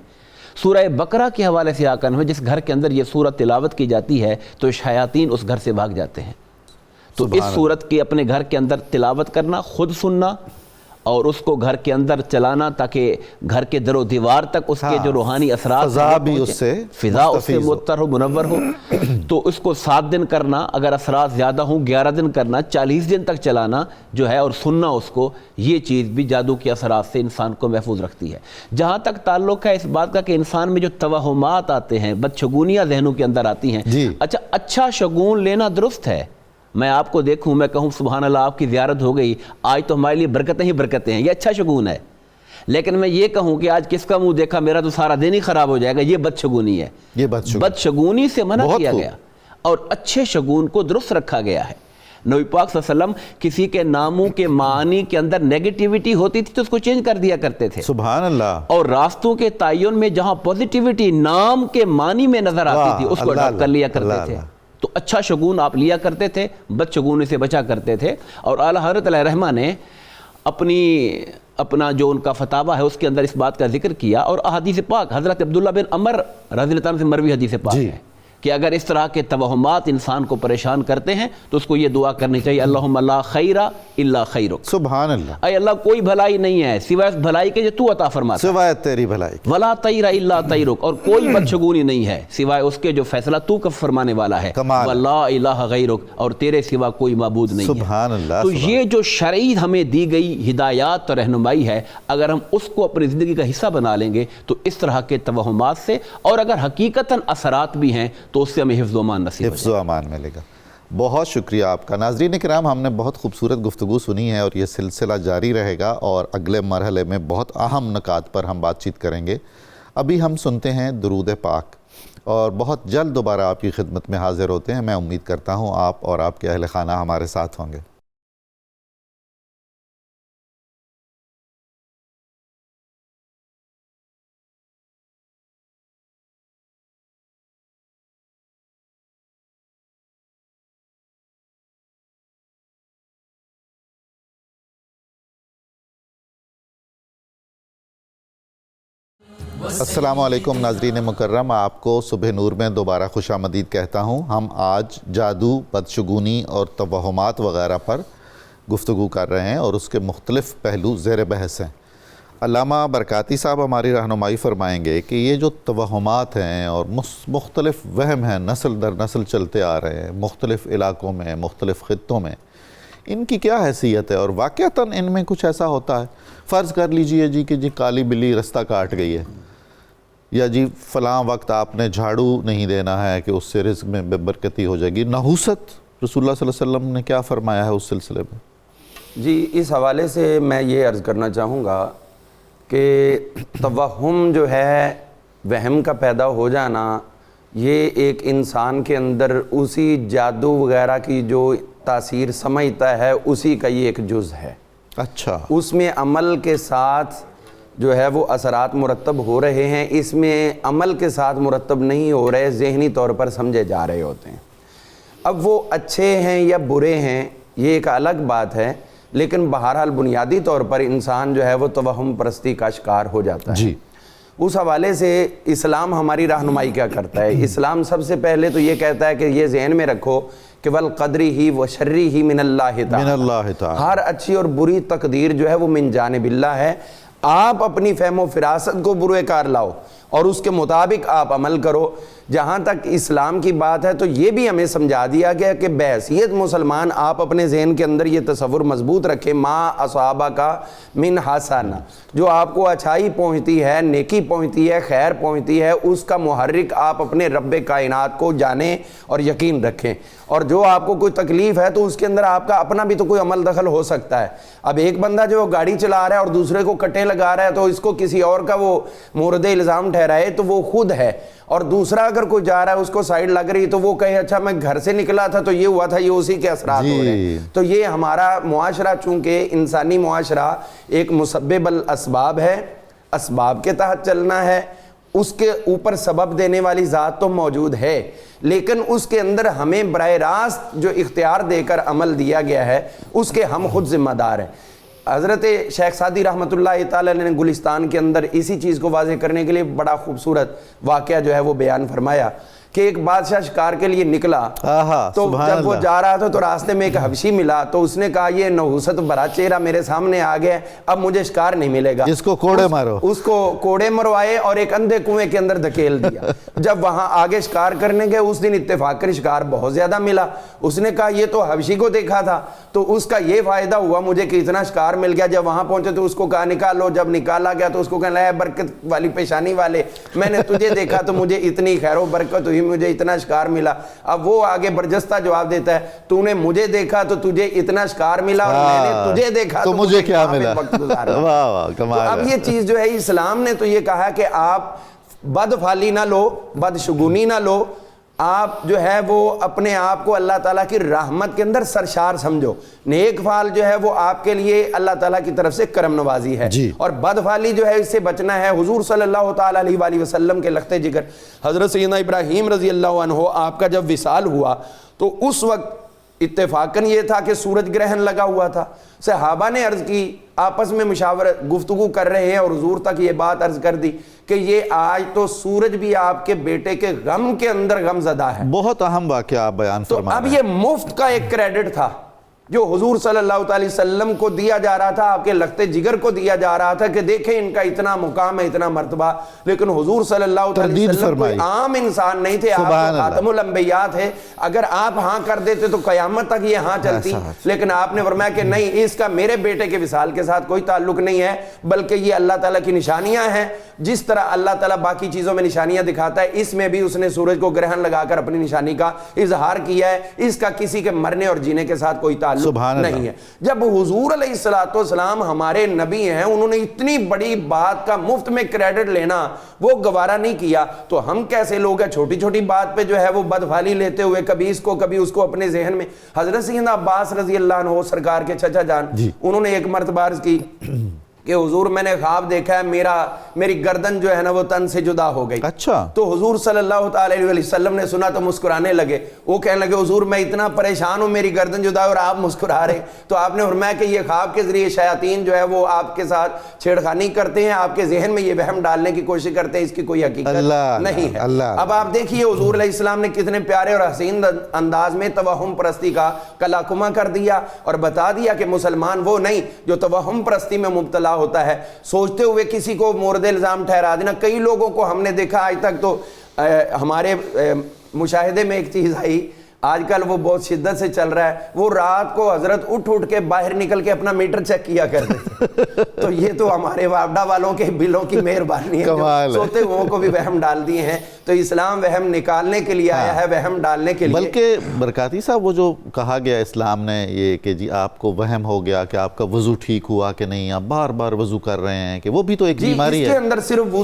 سورہ بقرہ کے حوالے سے آقا نے جس گھر کے اندر یہ سورت تلاوت کی جاتی ہے تو شیاطین اس گھر سے بھاگ جاتے ہیں، تو اس سورت کی اپنے گھر کے اندر تلاوت کرنا، خود سننا اور اس کو گھر کے اندر چلانا تاکہ گھر کے در و دیوار تک اس کے جو روحانی اثرات فضا بھی اس سے فضا اس سے متر ہو، منور ہو، تو اس کو 7 دن کرنا، اگر اثرات زیادہ ہوں 11 دن کرنا، 40 دن تک چلانا جو ہے اور سننا اس کو، یہ چیز بھی جادو کے اثرات سے انسان کو محفوظ رکھتی ہے۔ جہاں تک تعلق ہے اس بات کا کہ انسان میں جو توہمات آتے ہیں، بدشگونیاں ذہنوں کے اندر آتی ہیں، اچھا شگون لینا درست ہے، میں آپ کو دیکھوں میں کہوں سبحان اللہ آپ کی زیارت ہو گئی، آج تو ہمارے لیے برکتیں ہی برکتیں ہیں، یہ اچھا شگون ہے، لیکن میں یہ کہوں کہ آج کس کا منہ دیکھا میرا تو سارا دن ہی خراب ہو جائے گا، یہ بدشگونی ہے، یہ بدشگونی سے منع کیا گیا اور اچھے شگون کو درست رکھا گیا ہے۔ نبی پاک صلی اللہ علیہ وسلم کسی کے ناموں کے معنی کے اندر نیگیٹیوٹی ہوتی تھی تو اس کو چینج کر دیا کرتے تھے، سبحان اللہ، اور راستوں کے تعین میں جہاں پوزیٹیوٹی نام کے معنی میں نظر آتی تھی اس کو اڈاپٹ کر لیا کرتے تھے، تو اچھا شگون آپ لیا کرتے تھے، بد شگون سے بچا کرتے تھے۔ اور اعلیٰ حضرت علیہ رحمہ نے اپنا جو ان کا فتاویٰ ہے اس کے اندر اس بات کا ذکر کیا، اور احادیث پاک حضرت عبداللہ بن عمر رضی اللہ عنہ سے مروی حدیث پاک ہے کہ اگر اس طرح کے توہمات انسان کو پریشان کرتے ہیں تو اس کو یہ دعا کرنی چاہیے، اللہم لا خیر الا خیرک، سبحان اللہ، اے اللہ کوئی بھلائی نہیں ہے سوائے اس بھلائی کے جو تو عطا فرماتا ہے، سوائے تیری بھلائی، ولا طیر الا طیرک، اور کوئی بدشگونی نہیں ہے سوائے اس کے جو فیصلہ تو فرمانے والا ہے، ولا الہ غیرک، اور تیرے سوا کوئی معبود نہیں ہے، سبحان اللہ۔ تو یہ جو شرعی ہمیں دی گئی ہدایات اور رہنمائی ہے، اگر ہم اس کو اپنی زندگی کا حصہ بنا لیں گے تو اس طرح کے توہمات سے، اور اگر حقیقتاً اثرات بھی ہیں تو اس سے ہمیں حفظ و امان نصیب ہو حفظ و امان ملے گا. بہت شکریہ آپ کا. ناظرین کرام، ہم نے بہت خوبصورت گفتگو سنی ہے اور یہ سلسلہ جاری رہے گا اور اگلے مرحلے میں بہت اہم نکات پر ہم بات چیت کریں گے. ابھی ہم سنتے ہیں درود پاک اور بہت جلد دوبارہ آپ کی خدمت میں حاضر ہوتے ہیں. میں امید کرتا ہوں آپ اور آپ کے اہل خانہ ہمارے ساتھ ہوں گے. السلام علیکم ناظرین مکرم، آپ کو صبح نور میں دوبارہ خوش آمدید کہتا ہوں. ہم آج جادو، بدشگونی اور توہمات وغیرہ پر گفتگو کر رہے ہیں اور اس کے مختلف پہلو زیر بحث ہیں. علامہ برکاتی صاحب ہماری رہنمائی فرمائیں گے کہ یہ جو توہمات ہیں اور مختلف وہم ہیں نسل در نسل چلتے آ رہے ہیں مختلف علاقوں میں، مختلف خطوں میں، ان کی کیا حیثیت ہے اور واقعتاً ان میں کچھ ایسا ہوتا ہے؟ فرض کر لیجئے جی کہ کالی بلی رستہ کاٹ گئی ہے، یا جی فلاں وقت آپ نے جھاڑو نہیں دینا ہے کہ اس سے رزق میں بے برکتی ہو جائے گی. نحوست رسول اللہ صلی اللہ علیہ وسلم نے کیا فرمایا ہے اس سلسلے میں؟ جی اس حوالے سے میں یہ عرض کرنا چاہوں گا کہ توہم جو ہے، وہم کا پیدا ہو جانا، یہ ایک انسان کے اندر اسی جادو وغیرہ کی جو تاثیر سمجھتا ہے اسی کا یہ ایک جز ہے. اچھا، اس میں عمل کے ساتھ جو ہے وہ اثرات مرتب ہو رہے ہیں، اس میں عمل کے ساتھ مرتب نہیں ہو رہے، ذہنی طور پر سمجھے جا رہے ہوتے ہیں. اب وہ اچھے ہیں یا برے ہیں یہ ایک الگ بات ہے، لیکن بہرحال بنیادی طور پر انسان جو ہے وہ توہم پرستی کا شکار ہو جاتا ہے. جی، اس حوالے سے اسلام ہماری رہنمائی کیا کرتا ہے؟ اسلام سب سے پہلے تو یہ کہتا ہے کہ یہ ذہن میں رکھو کہ والقدری ہی وشری ہی من اللہ تعالی، من اللہ تعالی، ہر اچھی اور بری تقدیر جو ہے وہ من جانب اللہ ہے. آپ اپنی فہم و فراست کو بروئے کار لاؤ اور اس کے مطابق آپ عمل کرو. جہاں تک اسلام کی بات ہے تو یہ بھی ہمیں سمجھا دیا گیا کہ بحیثیت مسلمان آپ اپنے ذہن کے اندر یہ تصور مضبوط رکھیں، ما اصابہ کا من حسنہ، جو آپ کو اچھائی پہنچتی ہے، نیکی پہنچتی ہے، خیر پہنچتی ہے، اس کا محرک آپ اپنے رب کائنات کو جانیں اور یقین رکھیں. اور جو آپ کو کوئی تکلیف ہے تو اس کے اندر آپ کا اپنا بھی تو کوئی عمل دخل ہو سکتا ہے. اب ایک بندہ جو گاڑی چلا رہا ہے اور دوسرے کو کٹے لگا رہا ہے تو اس کو کسی اور کا وہ مورد الزام ٹھہرائے تو وہ خود ہے، اور دوسرا اگر کوئی جا رہا ہے اس کو سائیڈ لگ رہی تو وہ کہے اچھا میں گھر سے نکلا تھا تو یہ ہوا تھا، یہ اسی کے اثرات ہو رہے ہیں. تو یہ ہمارا معاشرہ چونکہ انسانی معاشرہ ایک مسبب الاسباب ہے، اسباب کے تحت چلنا ہے، اس کے اوپر سبب دینے والی ذات تو موجود ہے، لیکن اس کے اندر ہمیں براہ راست جو اختیار دے کر عمل دیا گیا ہے اس کے ہم خود ذمہ دار ہیں. حضرت شیخ سعدی رحمۃ اللہ تعالی نے گلستان کے اندر اسی چیز کو واضح کرنے کے لیے بڑا خوبصورت واقعہ جو ہے وہ بیان فرمایا کہ ایک بادشاہ شکار کے لیے نکلا تو جب وہ جا رہا تھا تو راستے میں ایک حبشی ملا تو اس نے کہا یہ نحوست بھرا چہرہ میرے سامنے آ گیا، اب مجھے شکار نہیں ملے گا، اس کو کوڑے مارو. اس کو کوڑے مروائے اور ایک اندھے کنویں کے اندر دھکیل دیا. جب وہاں آگے شکار کرنے گئے اس دن اتفاق شکار بہت زیادہ ملا. اس نے کہا یہ تو حبشی کو دیکھا تھا تو اس کا یہ فائدہ ہوا مجھے کہ اتنا شکار مل گیا. جب وہاں پہنچے تو اس کو کہا نکالو، جب نکالا گیا تو اس کو کہنے لگا برکت والی پیشانی والے، میں نے تجھے دیکھا تو مجھے اتنی خیر و برکت ہوئی، مجھے اتنا شکار ملا. اب وہ آگے برجستہ جواب دیتا ہے تو نے مجھے دیکھا تو تجھے اتنا شکار ملا اور میں نے تجھے دیکھا تو مجھے کیا ملا. اب یہ چیز جو ہے اسلام نے تو یہ کہا کہ آپ بد فعلی نہ لو، بد شگونی نہ لو، آپ جو ہے وہ اپنے آپ کو اللہ تعالیٰ کی رحمت کے اندر سرشار سمجھو. نیک فعل جو ہے وہ آپ کے لیے اللہ تعالیٰ کی طرف سے کرم نوازی ہے اور بد فعلی جو ہے اس سے بچنا ہے. حضور صلی اللہ تعالیٰ علیہ وآلہ وسلم کے لخت جگر حضرت سیدنا ابراہیم رضی اللہ عنہ آپ کا جب وصال ہوا تو اس وقت اتفاقاً یہ تھا کہ سورج گرہن لگا ہوا تھا. صحابہ نے عرض کی، آپس میں مشاورت گفتگو کر رہے ہیں اور حضور تک یہ بات عرض کر دی کہ یہ آج تو سورج بھی آپ کے بیٹے کے غم کے اندر غم زدہ ہے. بہت اہم واقعہ آپ بیان فرما رہے ہیں. تو اب یہ مفت کا ایک کریڈٹ تھا جو حضور صلی اللہ علیہ وسلم کو دیا جا رہا تھا، آپ کے لخت جگر کو دیا جا رہا تھا کہ دیکھیں ان کا اتنا مقام ہے، اتنا مرتبہ. لیکن حضور صلی اللہ علیہ وسلم کوئی عام انسان نہیں تھے، آپ خاتم الانبیاء تھے. اگر آپ ہاں کر دیتے تو قیامت تک یہ ہاں چلتی، لیکن آپ نے فرمایا کہ نہیں، اس کا میرے بیٹے کے وصال کے ساتھ کوئی تعلق نہیں ہے، بلکہ یہ اللہ تعالیٰ کی نشانیاں ہیں جس طرح اللہ تعالیٰ باقی چیزوں میں نشانیاں دکھاتا ہے، اس میں بھی اس نے سورج کو گرہن لگا کر اپنی نشانی کا اظہار کیا ہے. اس کا کسی کے مرنے اور جینے کے ساتھ کوئی تعلق نہیں ہے. جب حضور علیہ الصلوۃ والسلام ہمارے نبی ہیں، انہوں نے اتنی بڑی بات کا مفت میں کریڈٹ لینا وہ گوارا نہیں کیا، تو ہم کیسے لوگ ہیں چھوٹی چھوٹی بات پہ جو ہے وہ بدفعلی لیتے ہوئے کبھی اس کو کبھی اس کو اپنے ذہن میں. حضرت سیدنا عباس رضی اللہ عنہ سرکار کے چچا جان، انہوں نے ایک مرتبہ عرض کی کہ حضور میں نے خواب دیکھا ہے میری گردن جو ہے نا وہ تن سے جدا ہو گئی. اچھا. تو حضور صلی اللہ تعالی علیہ وسلم نے سنا تو مسکرانے لگے. وہ کہنے لگے حضور میں اتنا پریشان ہوں، میری گردن جدا اور آپ مسکرا رہے. تو آپ نے فرمایا کہ یہ خواب کے ذریعے شیاطین جو ہے وہ آپ کے ساتھ چھیڑخانی کرتے ہیں، آپ کے ذہن میں یہ وہم ڈالنے کی کوشش کرتے ہیں، اس کی کوئی حقیقت نہیں ہے. اب آپ دیکھیے حضور علیہ السلام نے کتنے پیارے اور حسین انداز میں توہم پرستی کا کلاکما کر دیا اور بتا دیا کہ مسلمان وہ نہیں جو توہم پرستی میں مبتلا ہوتا ہے، سوچتے ہوئے کسی کو مورد الزام ٹھہرا دینا. کئی لوگوں کو ہم نے دیکھا آج تک، تو ہمارے مشاہدے میں ایک چیز آئی، آج کل وہ بہت شدت سے چل رہا ہے، وہ رات کو حضرت اٹھ کے باہر نکل کے اپنا میٹر چیک کیا کرتے تھے. تو یہ تو ہمارے واپڈا والوں کے بلوں کی مہربانی ہے، جو سوتے ہوئے کو بھی وہم ڈال دیے ہیں. تو اسلام وہم نکالنے کے لیے آیا ہے، وہم ڈالنے کے لیے. بلکہ برکاتی صاحب وہ جو کہا گیا اسلام نے یہ کہ جی آپ کو وہم ہو گیا کہ آپ کا وضو ٹھیک ہوا کہ نہیں، آپ بار بار وضو کر رہے ہیں، کہ وہ بھی تو ایک بیماری ہے. اس کے اندر صرف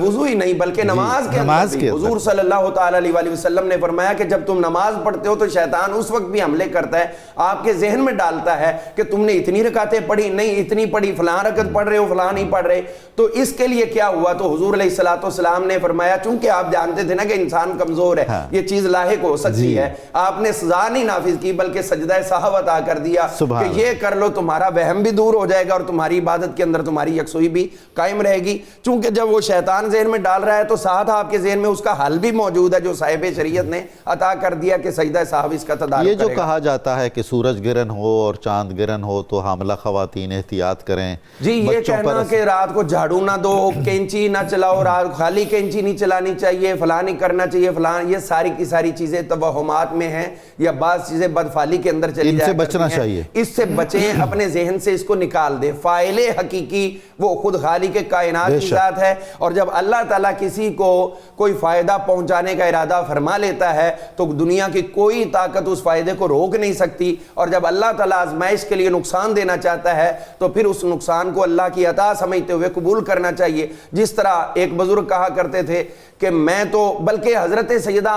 وضو ہی نہیں بلکہ نماز کے اندر بھی حضور صلی اللہ تعالی علیہ وسلم نے فرمایا کہ جب تم نماز پڑھتے ہو تو شیطان اس وقت بھی حملے کرتا ہے، آپ کے ذہن میں ڈالتا ہے کہ تم نے اتنی رکعتیں پڑھی نہیں، اتنی پڑھی، فلاں رکعت پڑھ رہے ہو، فلاں نہیں پڑھ رہے. تو اس کے لیے کیا ہوا؟ تو حضور علیہ الصلوۃ والسلام نے فرمایا، چونکہ آپ جانتے تھے نا کہ انسان کمزور ہے، یہ چیز لاحق ہو سکتی ہے، آپ نے سزا نہیں نافذ کی بلکہ سجدہ سہو عطا کر دیا کہ یہ کر لو، تمہارا وہم بھی دور ہو جائے گا اور تمہاری عبادت کے اندر تمہاری یکسوئی بھی قائم رہے گی. چونکہ جب وہ شیطان ذہن میں ڈال رہا ہے تو ساتھ آپ کے ذہن میں اس کا حل بھی موجود ہے جو صاحب شریعت نے عطا کر دیا کہ سجدہ سہو اس کا تدارک یہ جو کہا جاتا ہے کہ سورج گرہن ہو اور چاند گرہن ہو تو حاملہ خواتین احتیاط کریں. جی یہ کہنا کہ رات کو جھاڑو نہ دو، کینچی نہ چلاؤ، رات خالی کینچی نہیں چلانی چاہیے، فلاں نہیں کرنا چاہیے، فلاں، یہ ساری کی ساری چیزیں توہمات میں ہیں یا بعض چیزیں بدفعلی کے اندر چلی جائے، ان سے بچنا چاہیے. اس سے بچیں، اپنے ذہن سے اس کو نکال دیں. فاعل حقیقی وہ خود خالق کائنات کی ذات ہے، اور جب اللہ تعالیٰ کسی کو کوئی فائدہ پہنچانے کا ارادہ فرما لیتا ہے تو دنیا کی کوئی طاقت اس فائدے کو روک نہیں سکتی. اور جب اللہ تعالیٰ آزمائش کے لیے نقصان دینا چاہتا ہے تو پھر اس نقصان کو اللہ کی عطا سمجھتے ہوئے قبول کرنا چاہیے. جس طرح ایک بزرگ کہا کرتے تھے کہ میں تو، بلکہ حضرت سیدہ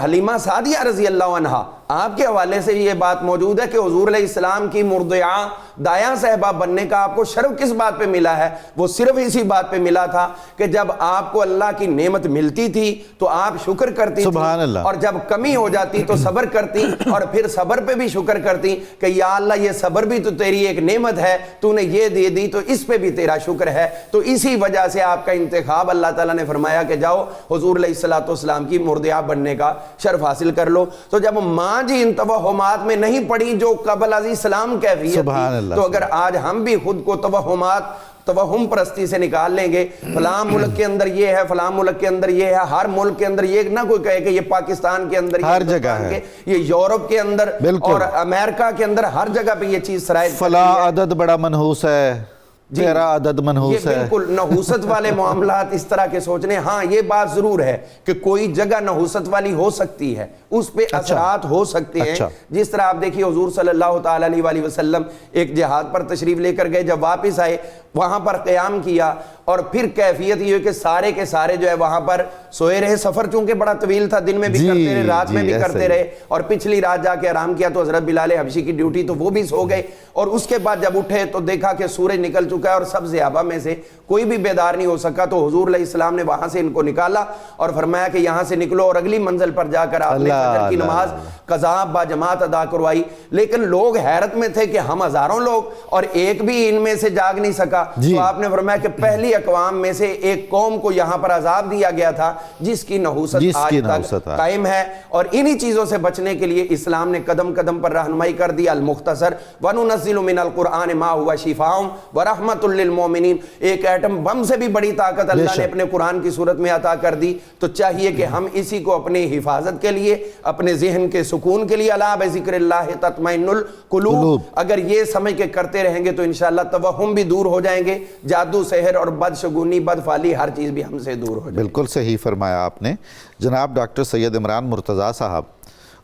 حلیمہ سعدیہ رضی اللہ عنہا آپ کے حوالے سے یہ بات موجود ہے کہ حضور علیہ السلام کی مرضعہ دایاں صاحبہ بننے کا آپ کو شرف کس بات پہ ملا ہے؟ وہ صرف اسی بات پہ ملا تھا کہ جب آپ کو اللہ کی نعمت ملتی تھی تو آپ شکر کرتی تھی، اور جب کمی ہو جاتی تو صبر کرتی، اور پھر صبر پہ بھی شکر کرتی کہ یا اللہ یہ صبر بھی تو تیری ایک نعمت ہے، تو نے یہ دے دی تو اس پہ بھی تیرا شکر ہے. تو اسی وجہ سے آپ کا انتخاب اللہ تعالیٰ نے فرمایا کہ جاؤ حضور علیہ الصلوۃ والسلام کی مرضعہ بننے کا شرف حاصل کر لو. تو جب ماں جی ان توہمات میں نہیں پڑی جو قبل از اسلام کیفیت تھی، تو اگر آج ہم بھی خود کو توہم پرستی سے نکال لیں گے، فلاں ملک کے اندر یہ ہے، فلاں ملک کے اندر یہ ہے، ہر ملک کے اندر یہ نہ کوئی کہے کہ یہ پاکستان کے اندر ہر جگہ ہے، یہ یورپ کے اندر اور امریکہ کے اندر ہر جگہ پہ یہ چیز سرائے، فلاں عدد بڑا منحوس ہے، تیرا عدد منحوس ہے. بالکل نحوست والے معاملات اس طرح کے سوچنے. ہاں یہ بات ضرور ہے کہ کوئی جگہ نحوست والی ہو سکتی ہے، اس پہ اثرات ہو سکتے ہیں. جس طرح آپ دیکھیے حضور صلی اللہ تعالی علیہ وسلم ایک جہاد پر تشریف لے کر گئے، جب واپس آئے وہاں پر قیام کیا، اور پھر کیفیت یہ کہ سارے کے سارے جو ہے وہاں پر سوئے رہے. سفر چونکہ بڑا طویل تھا، دن میں بھی کرتے رہے، رات میں بھی کرتے رہے، اور پچھلی رات جا کے آرام کیا. تو حضرت بلال حبشی کی ڈیوٹی تو وہ بھی سو گئے، اور اس کے بعد جب اٹھے تو دیکھا کہ سورج نکل چکا ہے اور سب صحابہ میں سے کوئی بھی بیدار نہیں ہو سکا. تو حضور علیہ السلام نے وہاں سے ان کو نکالا اور فرمایا کہ یہاں سے نکلو، اور اگلی منزل پر جا کر آپ نے فجر کی نماز قضا با جماعت ادا کروائی. لیکن لوگ حیرت میں تھے کہ ہم ہزاروں لوگ اور ایک بھی ان میں سے جاگ نہیں سکا. تو آپ نے فرمایا کہ پہلی اقوام میں سے ایک قوم کو یہاں پر عذاب دیا گیا تھا جس کی نحوست آج تک قائم ہے. اور انہی چیزوں سے بچنے کے لیے اسلام نے قدم قدم پر رہنمائی کر دی. المختصر وَنُنَزِّلُ مِنَ الْقُرْآنِ مَا هُوَ شِفَاءٌ وَرَحْمَةٌ لِّلْمُؤْمِنِينَ. ایک ایٹم بم سے بھی بڑی طاقت اللہ نے اپنے قرآن کی صورت میں عطا کر دی. تو چاہیے کہ ہم اسی کو اپنی حفاظت کے لیے، اپنے ذہن کے سکون کے لیے، الا بذکر اللہ تطمئن القلوب، اگر یہ سمجھ کے کرتے رہیں گے تو انشاءاللہ توہم بھی دور ہو جائیں گے, جادو سحر اور بدشگونی بدفالی ہر چیز بھی ہم سے دور ہو جائے. بالکل صحیح فرمایا آپ نے. جناب ڈاکٹر سید عمران مرتضیٰ صاحب,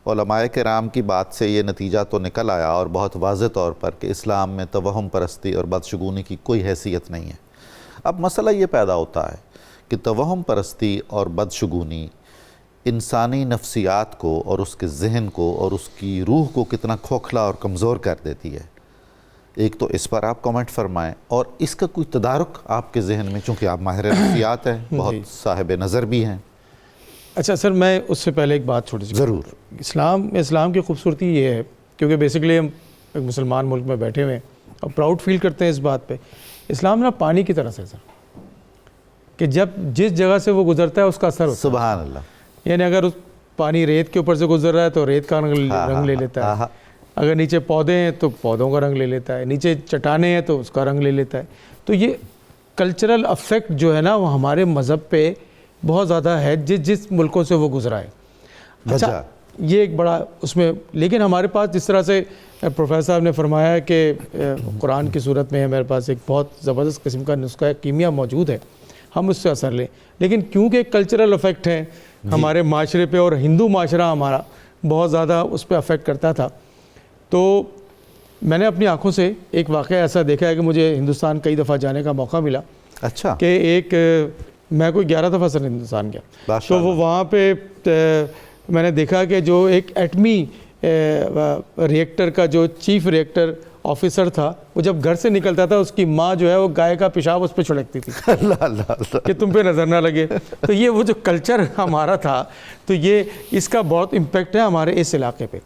علماء کرام کی بات سے یہ نتیجہ تو نکل آیا اور بہت واضح طور پر کہ اسلام میں توہم پرستی اور بدشگونی کی کوئی حیثیت نہیں ہے. اب مسئلہ یہ پیدا ہوتا ہے کہ توہم پرستی اور بدشگونی انسانی نفسیات کو اور اس کے ذہن کو اور اس کی روح کو کتنا کھوکھلا اور کمزور کر دیتی ہے. ایک تو اس پر آپ کمنٹ فرمائیں, اور اس کا کوئی تدارک آپ کے ذہن میں, چونکہ آپ ماہر نفسیات ہیں, بہت صاحب نظر بھی ہیں. اچھا سر, میں اس سے پہلے ایک بات چھوٹی سی ضرور. اسلام کی خوبصورتی یہ ہے, کیونکہ بیسکلی ہم ایک مسلمان ملک میں بیٹھے ہوئے ہیں اور پراؤڈ فیل کرتے ہیں اس بات پہ. اسلام نا پانی کی طرح سے سر, کہ جب جس جگہ سے وہ گزرتا ہے اس کا اثر ہوتا ہے. سبحان اللہ. یعنی اگر اس پانی ریت کے اوپر سے گزر رہا ہے تو ریت کا رنگ لے لیتا ہے, اگر نیچے پودے ہیں تو پودوں کا رنگ لے لیتا ہے, نیچے چٹانیں ہیں تو اس کا رنگ لے لیتا ہے. تو یہ کلچرل افیکٹ جو ہے نا وہ ہمارے مذہب پہ بہت زیادہ ہے, جس ملکوں سے وہ گزرا ہے. اچھا, یہ ایک بڑا اس میں, لیکن ہمارے پاس جس طرح سے پروفیسر صاحب نے فرمایا ہے کہ قرآن کی صورت میں میرے پاس ایک بہت زبردست قسم کا نسخہ کیمیا موجود ہے, ہم اس سے اثر لیں. لیکن کیونکہ کلچرل افیکٹ ہے ہمارے معاشرے پہ, اور ہندو معاشرہ ہمارا بہت زیادہ اس پہ افیکٹ کرتا تھا, تو میں نے اپنی آنکھوں سے ایک واقعہ ایسا دیکھا ہے کہ مجھے ہندوستان کئی دفعہ جانے کا موقع ملا. اچھا. کہ ایک میں کوئی 11 دفعہ سر ہندوستان گیا, تو وہ وہاں پہ میں نے دیکھا کہ جو ایک ایٹمی ریئیکٹر کا جو چیف ریئیکٹر آفیسر تھا, وہ جب گھر سے نکلتا تھا اس کی ماں جو ہے وہ گائے کا پیشاب اس پہ چھڑکتی تھی کہ تم پہ نظر نہ لگے. تو یہ وہ جو کلچر ہمارا تھا, تو یہ اس کا بہت امپیکٹ ہے ہمارے اس علاقے پہ.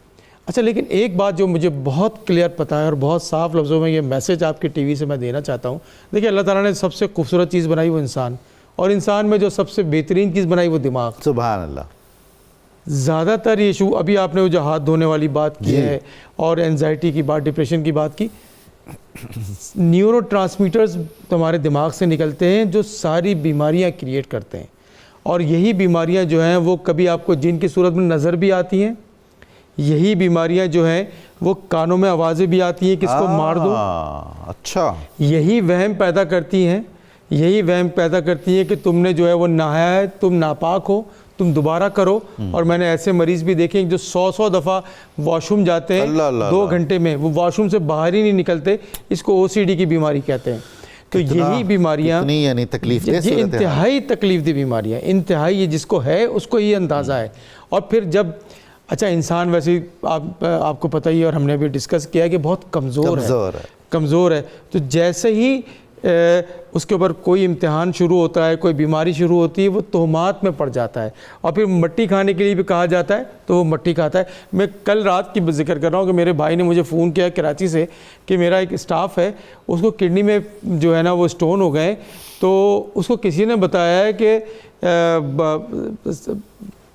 اچھا, لیکن ایک بات جو مجھے بہت کلیئر پتہ ہے اور بہت صاف لفظوں میں یہ میسیج آپ کی ٹی وی سے میں دینا چاہتا ہوں. دیکھیں, اللہ تعالیٰ نے سب سے خوبصورت چیز بنائی وہ انسان, اور انسان میں جو سب سے بہترین چیز بنائی وہ دماغ. سبحان اللہ. زیادہ تر ایشو, ابھی آپ نے وہ جو ہاتھ دھونے والی بات کی ہے اور اینزائٹی کی بات, ڈپریشن کی بات کی, نیورو ٹرانسمیٹرز ہمارے دماغ سے نکلتے ہیں جو ساری بیماریاں کریٹ کرتے ہیں, اور یہی بیماریاں جو ہیں وہ کبھی آپ کو جن کی صورت میں نظر بھی آتی ہیں, یہی بیماریاں جو ہیں وہ کانوں میں آوازیں بھی آتی ہیں کہ اس کو مار دو. اچھا. یہی وہم پیدا کرتی ہیں, یہی وہم پیدا کرتی ہیں کہ تم نے جو ہے وہ نہایا ہے, تم ناپاک ہو, تم دوبارہ کرو. اور میں نے ایسے مریض بھی دیکھے جو 100 دفعہ واش روم جاتے ہیں 2 گھنٹے میں, وہ واش روم سے باہر ہی نہیں نکلتے. اس کو OCD کی بیماری کہتے ہیں. تو یہی بیماریاں یعنی تکلیف دہ, یہ انتہائی تکلیف دہ بیماریاں, انتہائی, یہ جس کو ہے اس کو یہ اندازہ ہے. اور پھر جب, اچھا انسان ویسے آپ کو پتہ ہی, اور ہم نے بھی ڈسکس کیا کہ بہت کمزور ہے. تو جیسے ہی اس کے اوپر کوئی امتحان شروع ہوتا ہے, کوئی بیماری شروع ہوتی ہے, وہ تہمات میں پڑ جاتا ہے, اور پھر مٹی کھانے کے لیے بھی کہا جاتا ہے تو وہ مٹی کھاتا ہے. میں کل رات کی ذکر کر رہا ہوں کہ میرے بھائی نے مجھے فون کیا کراچی سے کہ میرا ایک اسٹاف ہے, اس کو کڈنی میں جو ہے نا وہ اسٹون ہو گئے. تو اس کو کسی نے بتایا ہے کہ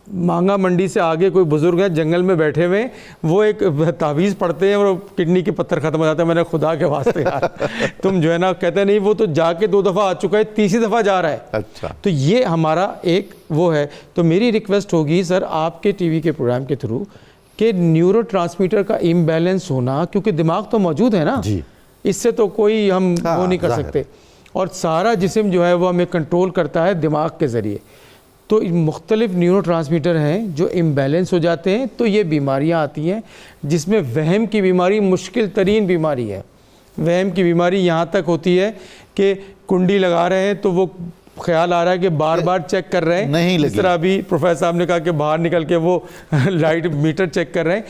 مانگا منڈی سے آگے کوئی بزرگ ہیں جنگل میں بیٹھے ہوئے, وہ ایک تعویذ پڑھتے ہیں اور کڈنی کے پتھر ختم ہو جاتے ہیں. میں نے خدا کے واسطے یار تم جو ہے نا, کہتے نہیں وہ تو جا کے 2 دفعہ آ چکا ہے, تیسری دفعہ جا رہا ہے. اچھا. تو یہ ہمارا ایک وہ ہے. تو میری ریکویسٹ ہوگی سر آپ کے ٹی وی کے پروگرام کے تھرو کہ نیورو ٹرانسمیٹر کا امبیلنس ہونا, کیونکہ دماغ تو موجود ہے نا, اس سے تو کوئی ہم وہ نہیں کر سکتے, اور سارا جسم جو ہے وہ ہمیں کنٹرول کرتا ہے دماغ کے ذریعے. تو مختلف نیورو ٹرانسمیٹر ہیں جو امبیلنس ہو جاتے ہیں تو یہ بیماریاں آتی ہیں, جس میں وہم کی بیماری مشکل ترین بیماری ہے. وہم کی بیماری یہاں تک ہوتی ہے کہ کنڈی لگا رہے ہیں تو وہ خیال آ رہا ہے کہ بار بار چیک کر رہے ہیں, اس طرح ابھی پروفیسر صاحب نے کہا کہ باہر نکل کے وہ لائٹ میٹر چیک کر رہے ہیں.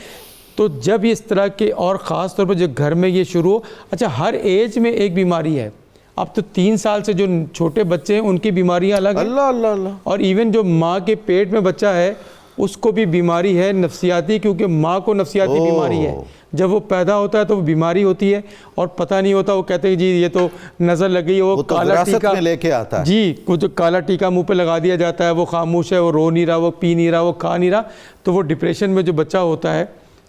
تو جب اس طرح کے, اور خاص طور پر جو گھر میں یہ شروع ہو, اچھا ہر ایج میں ایک بیماری ہے. اب تو 3 سال سے جو چھوٹے بچے ہیں ان کی بیماریاں الگ ہیں, اللہ. اور ایون جو ماں کے پیٹ میں بچہ ہے اس کو بھی بیماری ہے نفسیاتی, کیونکہ ماں کو نفسیاتی بیماری ہے. جب وہ پیدا ہوتا ہے تو وہ بیماری ہوتی ہے اور پتہ نہیں ہوتا, وہ کہتے ہیں جی یہ تو نظر لگ گئی, وہ کالا ٹیکا لے کے آتا ہے. جی, وہ جو کالا ٹیکا منہ پہ لگا دیا جاتا ہے, وہ خاموش ہے, وہ رو نہیں رہا, وہ پی نہیں رہا, وہ کھا نہیں رہا. تو وہ ڈپریشن میں جو بچہ ہوتا ہے,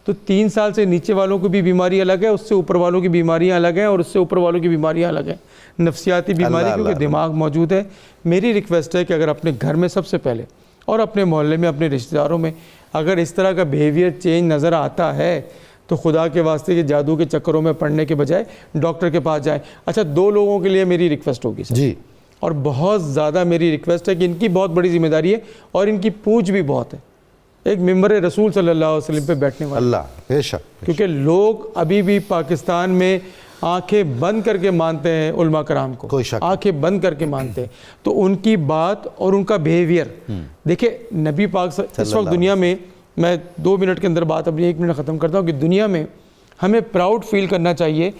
تو 3 سال سے نیچے والوں کی بھی بیماری الگ ہے, اس سے اوپر والوں کی بیماریاں الگ ہیں, اور اس سے اوپر والوں کی بیماریاں الگ ہیں. نفسیاتی بیماری کیونکہ دماغ موجود ہے. میری ریکویسٹ ہے کہ اگر اپنے گھر میں سب سے پہلے اور اپنے محلے میں اپنے رشتہ داروں میں اگر اس طرح کا بیہیویئر چینج نظر آتا ہے تو خدا کے واسطے کہ جادو کے چکروں میں پڑنے کے بجائے ڈاکٹر کے پاس جائیں. اچھا 2 لوگوں کے لیے میری ریکویسٹ ہوگی سر, جی, اور بہت زیادہ میری ریکویسٹ ہے کہ ان کی بہت بڑی ذمہ داری ہے اور ان کی پوچھ بھی بہت ہے, ایک ممبر رسول صلی اللہ علیہ وسلم پہ بیٹھنے والا, اللہ بے شک, کیونکہ لوگ ابھی بھی پاکستان میں آنکھیں بند کر کے مانتے ہیں علماء کرام کو, کوئی شک آنکھیں بند کر کے مانتے ہیں. تو ان کی بات اور ان کا بیہیویئر دیکھیں, نبی پاک اس وقت دنیا میں, میں 2 منٹ کے اندر بات اپنی 1 منٹ ختم کرتا ہوں, کہ دنیا میں ہمیں پراؤڈ فیل کرنا چاہیے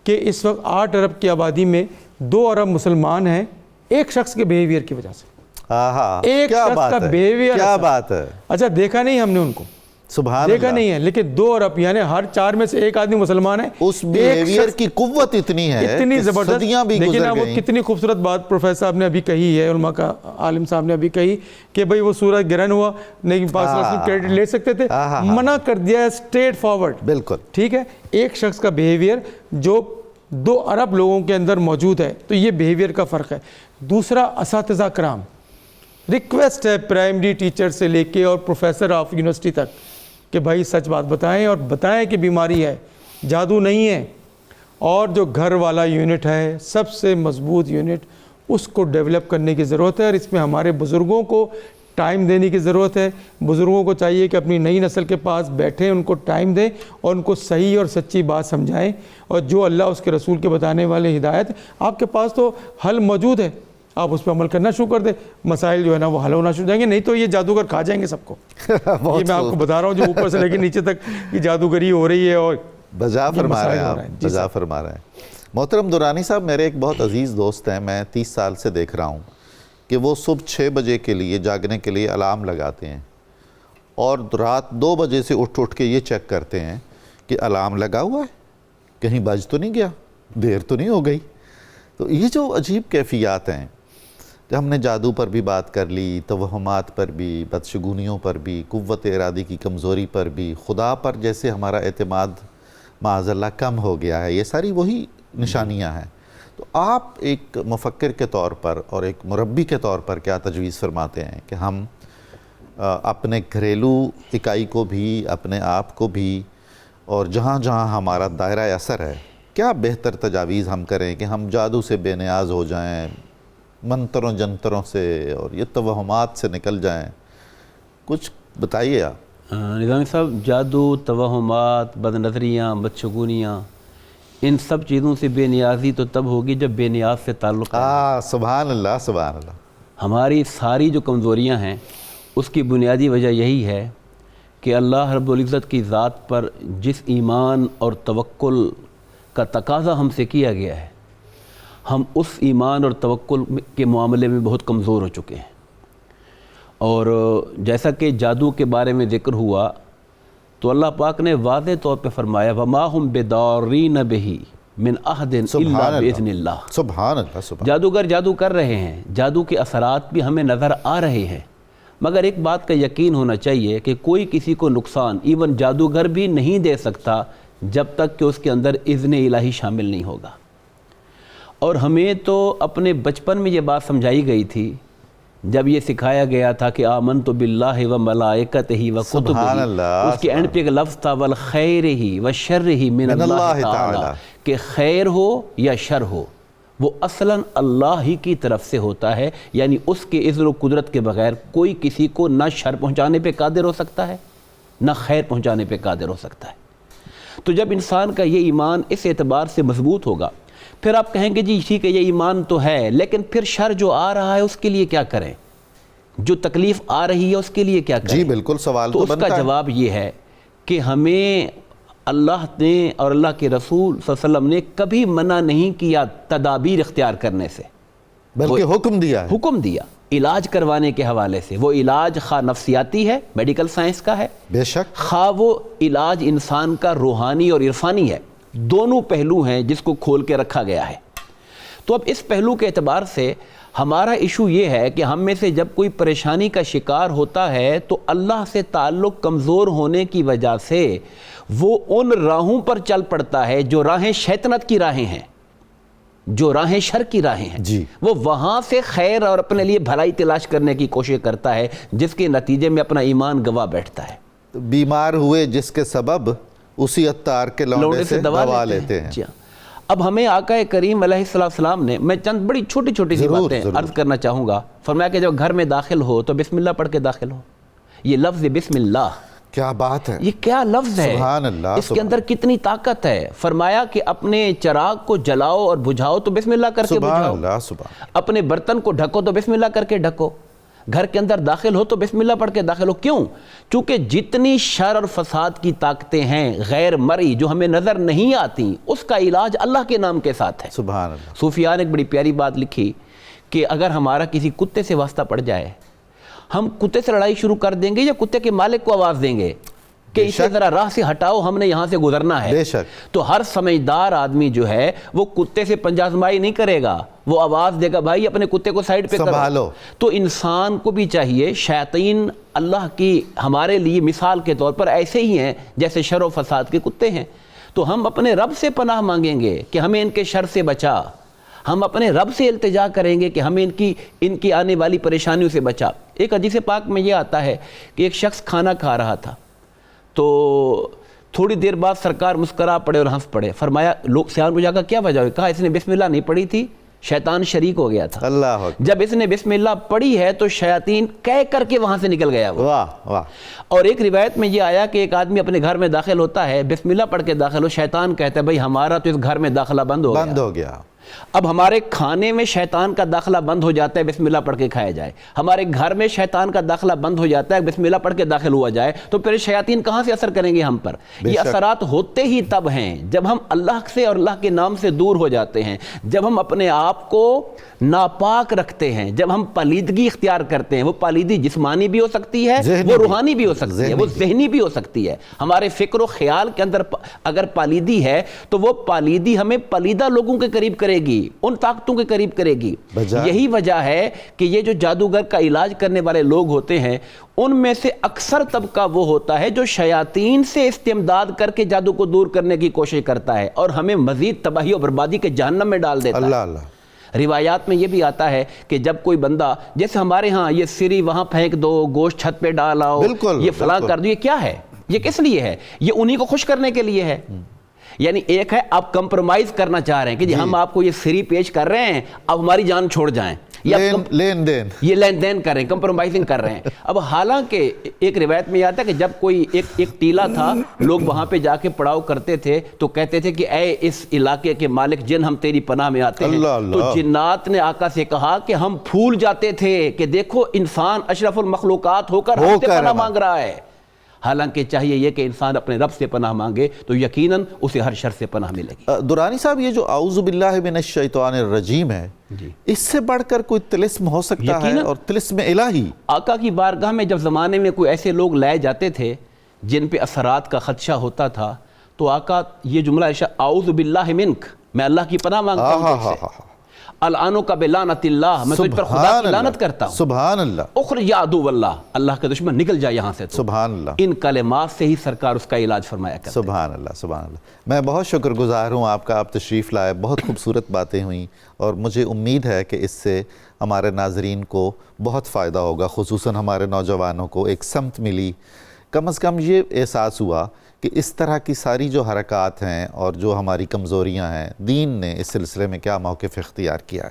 کہ اس وقت 8 ارب کی آبادی میں 2 ارب مسلمان ہیں ایک شخص کے بیہیویئر کی وجہ سے. ایک کیا شخص بات کا ہے, بیہیویئر, کیا بات ہے, اچھا دیکھا نہیں ہم نے ان کو, سبحان دیکھا اللہ, نہیں ہے, لیکن 2 ارب یعنی ہر 4 میں سے 1 آدمی مسلمان ہے. اس بیہیویئر کی قوت اتنی ہے اتنی کہ زبردست. صدیاں بھی لیکن گزر وہ گئیں. کتنی خوبصورت بات پروفیسر صاحب نے ابھی کہی ہے, علماء کا عالم صاحب نے ابھی کہی کہ بھئی وہ سورج گرہن ہوا نہیں, پاکستان کریڈٹ لے سکتے تھے, منع کر دیا ہے اسٹریٹ فارورڈ. بالکل ٹھیک ہے, ایک شخص کا بیہیویئر جو 2 ارب لوگوں کے اندر موجود ہے, تو یہ بیہیویئر کا فرق ہے. دوسرا, اساتذہ کرام, ریکویسٹ ہے پرائمری ٹیچر سے لے کے اور پروفیسر آف یونیورسٹی تک کہ بھائی سچ بات بتائیں, اور بتائیں کہ بیماری ہے, جادو نہیں ہے. اور جو گھر والا یونٹ ہے, سب سے مضبوط یونٹ, اس کو ڈیولپ کرنے کی ضرورت ہے, اور اس میں ہمارے بزرگوں کو ٹائم دینے کی ضرورت ہے. بزرگوں کو چاہیے کہ اپنی نئی نسل کے پاس بیٹھیں, ان کو ٹائم دیں اور ان کو صحیح اور سچی بات سمجھائیں, اور جو اللہ اس کے رسول کے بتانے والے ہدایت, آپ کے پاس تو حل موجود ہے, آپ اس پہ عمل کرنا شروع کر دیں, مسائل جو ہے نا وہ حل ہونا شروع ہو جائیں گے. نہیں تو یہ جادوگر کھا جائیں گے سب کو. یہ میں آپ کو بتا رہا ہوں, جو اوپر سے لے کے نیچے تک یہ جادوگری ہو رہی ہے, اور بجا فرما رہے ہیں آپ, جی بجا فرما رہے ہیں. محترم درانی صاحب, میرے ایک بہت عزیز دوست ہیں, میں 30 سال سے دیکھ رہا ہوں کہ وہ صبح 6 بجے کے لیے جاگنے کے لیے الارم لگاتے ہیں, اور رات 2 بجے سے اٹھ کے یہ چیک کرتے ہیں کہ الارم لگا ہوا ہے, کہیں بج تو نہیں گیا, دیر تو نہیں ہو گئی. تو یہ جو عجیب کیفیات ہیں, ہم نے جادو پر بھی بات کر لی, توہمات پر بھی, بدشگونیوں پر بھی, قوت ارادی کی کمزوری پر بھی, خدا پر جیسے ہمارا اعتماد معاذ اللہ کم ہو گیا ہے, یہ ساری وہی نشانیاں ہیں. تو آپ ایک مفکر کے طور پر اور ایک مربی کے طور پر کیا تجویز فرماتے ہیں کہ ہم اپنے گھریلو اکائی کو بھی, اپنے آپ کو بھی, اور جہاں جہاں ہمارا دائرہ اثر ہے, کیا بہتر تجاویز ہم کریں کہ ہم جادو سے بے نیاز ہو جائیں, منتروں جنتروں سے اور یہ توہمات سے نکل جائیں؟ کچھ بتائیے آپ. نظامی صاحب, جادو, توہمات, بد نظریاں, بدشگونیاں, ان سب چیزوں سے بے نیازی تو تب ہوگی جب بے نیاز سے تعلق ہے. سبحان اللہ, سبحان اللہ. ہماری ساری جو کمزوریاں ہیں اس کی بنیادی وجہ یہی ہے کہ اللہ رب العزت کی ذات پر جس ایمان اور توکل کا تقاضا ہم سے کیا گیا ہے, ہم اس ایمان اور توکل کے معاملے میں بہت کمزور ہو چکے ہیں. اور جیسا کہ جادو کے بارے میں ذکر ہوا تو اللہ پاک نے واضح طور پہ فرمایا وَمَا هُمْ بِضَارِّينَ بِهِ مِنْ أَحَدٍ إِلَّا بِإِذْنِ اللَّهِ. سبحان اللہ, سبحان. جادوگر جادو کر رہے ہیں, جادو کے اثرات بھی ہمیں نظر آ رہے ہیں, مگر ایک بات کا یقین ہونا چاہیے کہ کوئی کسی کو نقصان ایون جادوگر بھی نہیں دے سکتا جب تک کہ اس کے اندر اذن الہی شامل نہیں ہوگا. اور ہمیں تو اپنے بچپن میں یہ بات سمجھائی گئی تھی جب یہ سکھایا گیا تھا کہ آمنت باللہ و ملائکتہ و سبحان کتبہ, اللہ, اس کے اینڈ پہ ایک لفظ تھا والخیر ہی والشر ہی من اللہ تعالی, کہ خیر ہو یا شر ہو وہ اصلاً اللہ ہی کی طرف سے ہوتا ہے. یعنی اس کے اذن و قدرت کے بغیر کوئی کسی کو نہ شر پہنچانے پہ قادر ہو سکتا ہے نہ خیر پہنچانے پہ قادر ہو سکتا ہے. تو جب انسان کا یہ ایمان اس اعتبار سے مضبوط ہوگا, پھر آپ کہیں گے جی ٹھیک ہے یہ ایمان تو ہے, لیکن پھر شر جو آ رہا ہے اس کے لیے کیا کریں, جو تکلیف آ رہی ہے اس کے لیے کیا کریں؟ جی بالکل, سوال تو تو اس بنتا کا ہے. جواب یہ ہے کہ ہمیں اللہ نے اور اللہ کے رسول صلی اللہ علیہ وسلم نے کبھی منع نہیں کیا تدابیر اختیار کرنے سے, بلکہ حکم دیا ہے. حکم دیا علاج کروانے کے حوالے سے. وہ علاج خواہ نفسیاتی ہے, میڈیکل سائنس کا ہے, بے شک, خواہ وہ علاج انسان کا روحانی اور عرفانی ہے, دونوں پہلو ہیں جس کو کھول کے رکھا گیا ہے. تو اب اس پہلو کے اعتبار سے ہمارا ایشو یہ ہے کہ ہم میں سے جب کوئی پریشانی کا شکار ہوتا ہے تو اللہ سے تعلق کمزور ہونے کی وجہ سے وہ ان راہوں پر چل پڑتا ہے جو راہیں شیطنت کی راہیں ہیں, جو راہیں شر کی راہیں ہیں. جی, وہ وہاں سے خیر اور اپنے لیے بھلائی تلاش کرنے کی کوشش کرتا ہے, جس کے نتیجے میں اپنا ایمان گوا بیٹھتا ہے. بیمار ہوئے جس کے سبب اسی عطار کے لونڈے سے دوا لیتے ہیں. جی ہاں. اب ہمیں آقا کریم علیہ السلام نے، میں چند بڑی چھوٹی چھوٹی سی باتیں عرض کرنا چاہوں گا. فرمایا کہ جب گھر میں داخل ہو تو بسم اللہ پڑھ کے داخل ہو. یہ لفظ بسم اللہ، کیا بات ہے، یہ کیا لفظ ہے، سبحان اللہ، اس کے اندر کتنی طاقت ہے. فرمایا کہ اپنے چراغ کو جلاؤ اور بجھاؤ تو بسم اللہ کر کے سبحان بجھاؤ. اللہ، سبحان. اپنے برتن کو ڈھکو تو بسم اللہ کر کے ڈھکو. گھر کے اندر داخل ہو تو بسم اللہ پڑھ کے داخل ہو. کیوں؟ چونکہ جتنی شر اور فساد کی طاقتیں ہیں غیر مرئی جو ہمیں نظر نہیں آتی، اس کا علاج اللہ کے نام کے ساتھ ہے. سبحان اللہ. صوفیاء نے ایک بڑی پیاری بات لکھی کہ اگر ہمارا کسی کتے سے واسطہ پڑ جائے، ہم کتے سے لڑائی شروع کر دیں گے یا کتے کے مالک کو آواز دیں گے کہ اسے ذرا راہ سے ہٹاؤ، ہم نے یہاں سے گزرنا ہے. بے شک. تو ہر سمجھدار آدمی جو ہے وہ کتے سے پنجہ آزمائی نہیں کرے گا، وہ آواز دے گا بھائی اپنے کتے کو سائیڈ پہ سنبھالو. تو انسان کو بھی چاہیے، شیاطین اللہ کی ہمارے لیے مثال کے طور پر ایسے ہی ہیں جیسے شر و فساد کے کتے ہیں. تو ہم اپنے رب سے پناہ مانگیں گے کہ ہمیں ان کے شر سے بچا. ہم اپنے رب سے التجا کریں گے کہ ہمیں ان کی آنے والی پریشانیوں سے بچا. ایک حدیث پاک میں یہ آتا ہے کہ ایک شخص کھانا کھا رہا تھا تو تھوڑی دیر بعد سرکار مسکرا پڑے اور ہنس پڑے. فرمایا، لوگ سیان کو جا کر کیا وجہ ہوئی؟ کہا اس نے بسم اللہ نہیں پڑھی تھی، شیطان شریک ہو گیا تھا. اللہ اکبر. جب اس نے بسم اللہ پڑھی ہے تو شیاطین کہہ کر کے وہاں سے نکل گیا وہ. واہ واہ. اور ایک روایت میں یہ آیا کہ ایک آدمی اپنے گھر میں داخل ہوتا ہے، بسم اللہ پڑھ کے داخل ہو، شیطان کہتا ہے بھائی ہمارا تو اس گھر میں داخلہ بند ہو گیا. اب ہمارے کھانے میں شیطان کا داخلہ بند ہو جاتا ہے بسم اللہ پڑھ کے کھایا جائے، ہمارے گھر میں شیطان کا داخلہ بند ہو جاتا ہے بسم اللہ پڑھ کے داخل ہوا جائے، تو پھر شیاطین کہاں سے اثر کریں گے ہم پر؟ یہ اثرات ہوتے ہی تب ہیں جب ہم اللہ سے اور اللہ کے نام سے دور ہو جاتے ہیں، جب ہم اپنے آپ کو ناپاک رکھتے ہیں، جب ہم پلیدگی اختیار کرتے ہیں. وہ پلیدی جسمانی بھی ہو سکتی ہے، وہ روحانی بھی ہو سکتی ہے، وہ ذہنی بھی ہو سکتی ہے. ہمارے فکر و خیال کے اندر اگر پلیدی ہے تو وہ پلیدی ہمیں پلیدہ لوگوں کے قریب کرے گی، ان طاقتوں کے قریب کرے گی. یہی وجہ ہے کہ یہ جو جادوگر کا علاج کرنے والے لوگ ہوتے ہیں ان میں سے اکثر طبقہ وہ ہوتا ہے جو شیاطین سے استمداد کر کے جادو کو دور کرنے کی کوشش کرتا ہے اور ہمیں مزید تباہی و بربادی کے جہنم میں ڈال دیتا ہے. اللہ اللہ. روایات میں یہ بھی آتا ہے کہ جب کوئی بندہ، جیسے ہمارے ہاں یہ سری وہاں پھینک دو، گوشت چھت پہ ڈالاؤ، یہ فلاں کر دو، یہ کیا ہے؟ یہ کس لیے ہے؟ یہ انہی کو خوش کرنے کے لیے ہے. یعنی ایک ہے آپ کمپرومائز کرنا چاہ رہے ہیں کہ جی ہم آپ کو یہ سری پیش کر رہے ہیں، اب ہماری جان چھوڑ جائیں، لین دین، یہ لین دین کر رہے ہیں، کمپرومائزنگ کر رہے ہیں. اب حالانکہ ایک روایت میں یہ آتا ہے کہ جب کوئی ایک ٹیلا تھا، لوگ وہاں پہ جا کے پڑاؤ کرتے تھے تو کہتے تھے کہ اے اس علاقے کے مالک جن، ہم تیری پناہ میں آتے ہیں. تو جنات نے آقا سے کہا کہ ہم پھول جاتے تھے کہ دیکھو انسان اشرف المخلوقات ہو کر ہم سے پناہ مانگ رہا ہے. حالانکہ چاہیے یہ کہ انسان اپنے رب سے پناہ مانگے تو یقیناً اسے ہر شر سے پناہ ملے گی. درانی صاحب، یہ جو اعوذ باللہ من الشیطان الرجیم ہے، اس سے بڑھ کر کوئی طلسم ہو سکتا ہے؟ اور طلسم الہی آقا کی بارگاہ میں جب زمانے میں کوئی ایسے لوگ لائے جاتے تھے جن پہ اثرات کا خدشہ ہوتا تھا تو آقا یہ جملہ ارشاد، اعوذ باللہ منک، میں اللہ کی پناہ مانگتا ہوں، الانو کا بلعنت اللہ، میں تجھ پر خدا کی لعنت کرتا ہوں، سبحان اللہ، اخرج یا عدو اللہ، اللہ کا دشمن نکل جائے یہاں سے. سبحان اللہ. ان کلمات سے ہی سرکار اس کا علاج فرمایا کرتے. سبحان اللہ، سبحان اللہ. میں بہت شکر گزار ہوں آپ کا، آپ تشریف لائے، بہت خوبصورت باتیں ہوئیں اور مجھے امید ہے کہ اس سے ہمارے ناظرین کو بہت فائدہ ہوگا، خصوصاً ہمارے نوجوانوں کو ایک سمت ملی. کم از کم یہ احساس ہوا کہ اس طرح کی ساری جو حرکات ہیں اور جو ہماری کمزوریاں ہیں، دین نے اس سلسلے میں کیا موقف اختیار کیا ہے.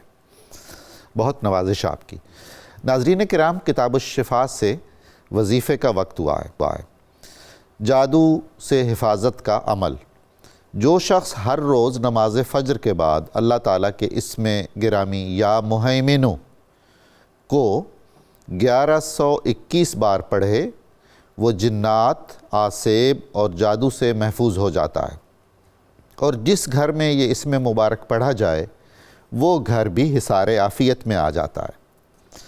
بہت نوازش آپ کی. ناظرین کرام، کتاب الشفا سے وظیفے کا وقت ہوا ہے. جادو سے حفاظت کا عمل. جو شخص ہر روز نماز فجر کے بعد اللہ تعالیٰ کے اسم گرامی یا مہیمنو کو 1121 بار پڑھے، وہ جنات، آسیب اور جادو سے محفوظ ہو جاتا ہے. اور جس گھر میں یہ اسم مبارک پڑھا جائے وہ گھر بھی حصار عافیت میں آ جاتا ہے.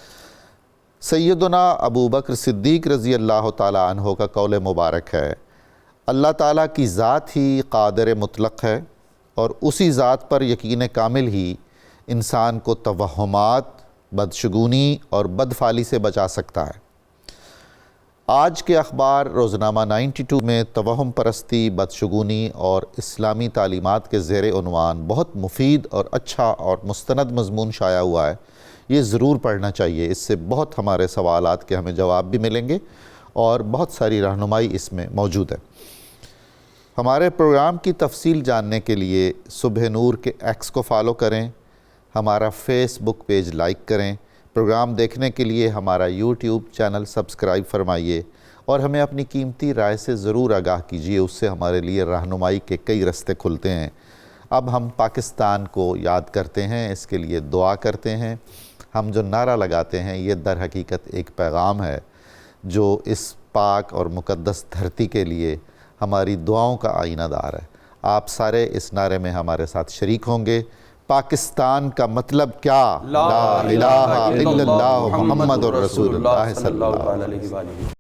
سیدنا ابو بکر صدیق رضی اللہ تعالیٰ عنہ کا قول مبارک ہے، اللہ تعالیٰ کی ذات ہی قادر مطلق ہے اور اسی ذات پر یقین کامل ہی انسان کو توہمات، بدشگونی اور بدفعلی سے بچا سکتا ہے. آج کے اخبار روزنامہ 92 میں توہم پرستی، بدشگونی اور اسلامی تعلیمات کے زیر عنوان بہت مفید اور اچھا اور مستند مضمون شائع ہوا ہے. یہ ضرور پڑھنا چاہیے، اس سے بہت ہمارے سوالات کے ہمیں جواب بھی ملیں گے اور بہت ساری رہنمائی اس میں موجود ہے. ہمارے پروگرام کی تفصیل جاننے کے لیے صبح نور کے ایکس کو فالو کریں، ہمارا فیس بک پیج لائک کریں، پروگرام دیکھنے کے لیے ہمارا یوٹیوب چینل سبسکرائب فرمائیے اور ہمیں اپنی قیمتی رائے سے ضرور آگاہ کیجیے، اس سے ہمارے لیے رہنمائی کے کئی راستے کھلتے ہیں۔ اب ہم پاکستان کو یاد کرتے ہیں، اس کے لیے دعا کرتے ہیں۔ ہم جو نعرہ لگاتے ہیں یہ در حقیقت ایک پیغام ہے جو اس پاک اور مقدس دھرتی کے لیے ہماری دعاؤں کا آئینہ دار ہے۔ آپ سارے اس نعرے میں ہمارے ساتھ شریک ہوں گے۔ پاکستان کا مطلب کیا؟ لا الہ الا اللہ محمد الرسول اللہ صلی اللہ علیہ وسلم۔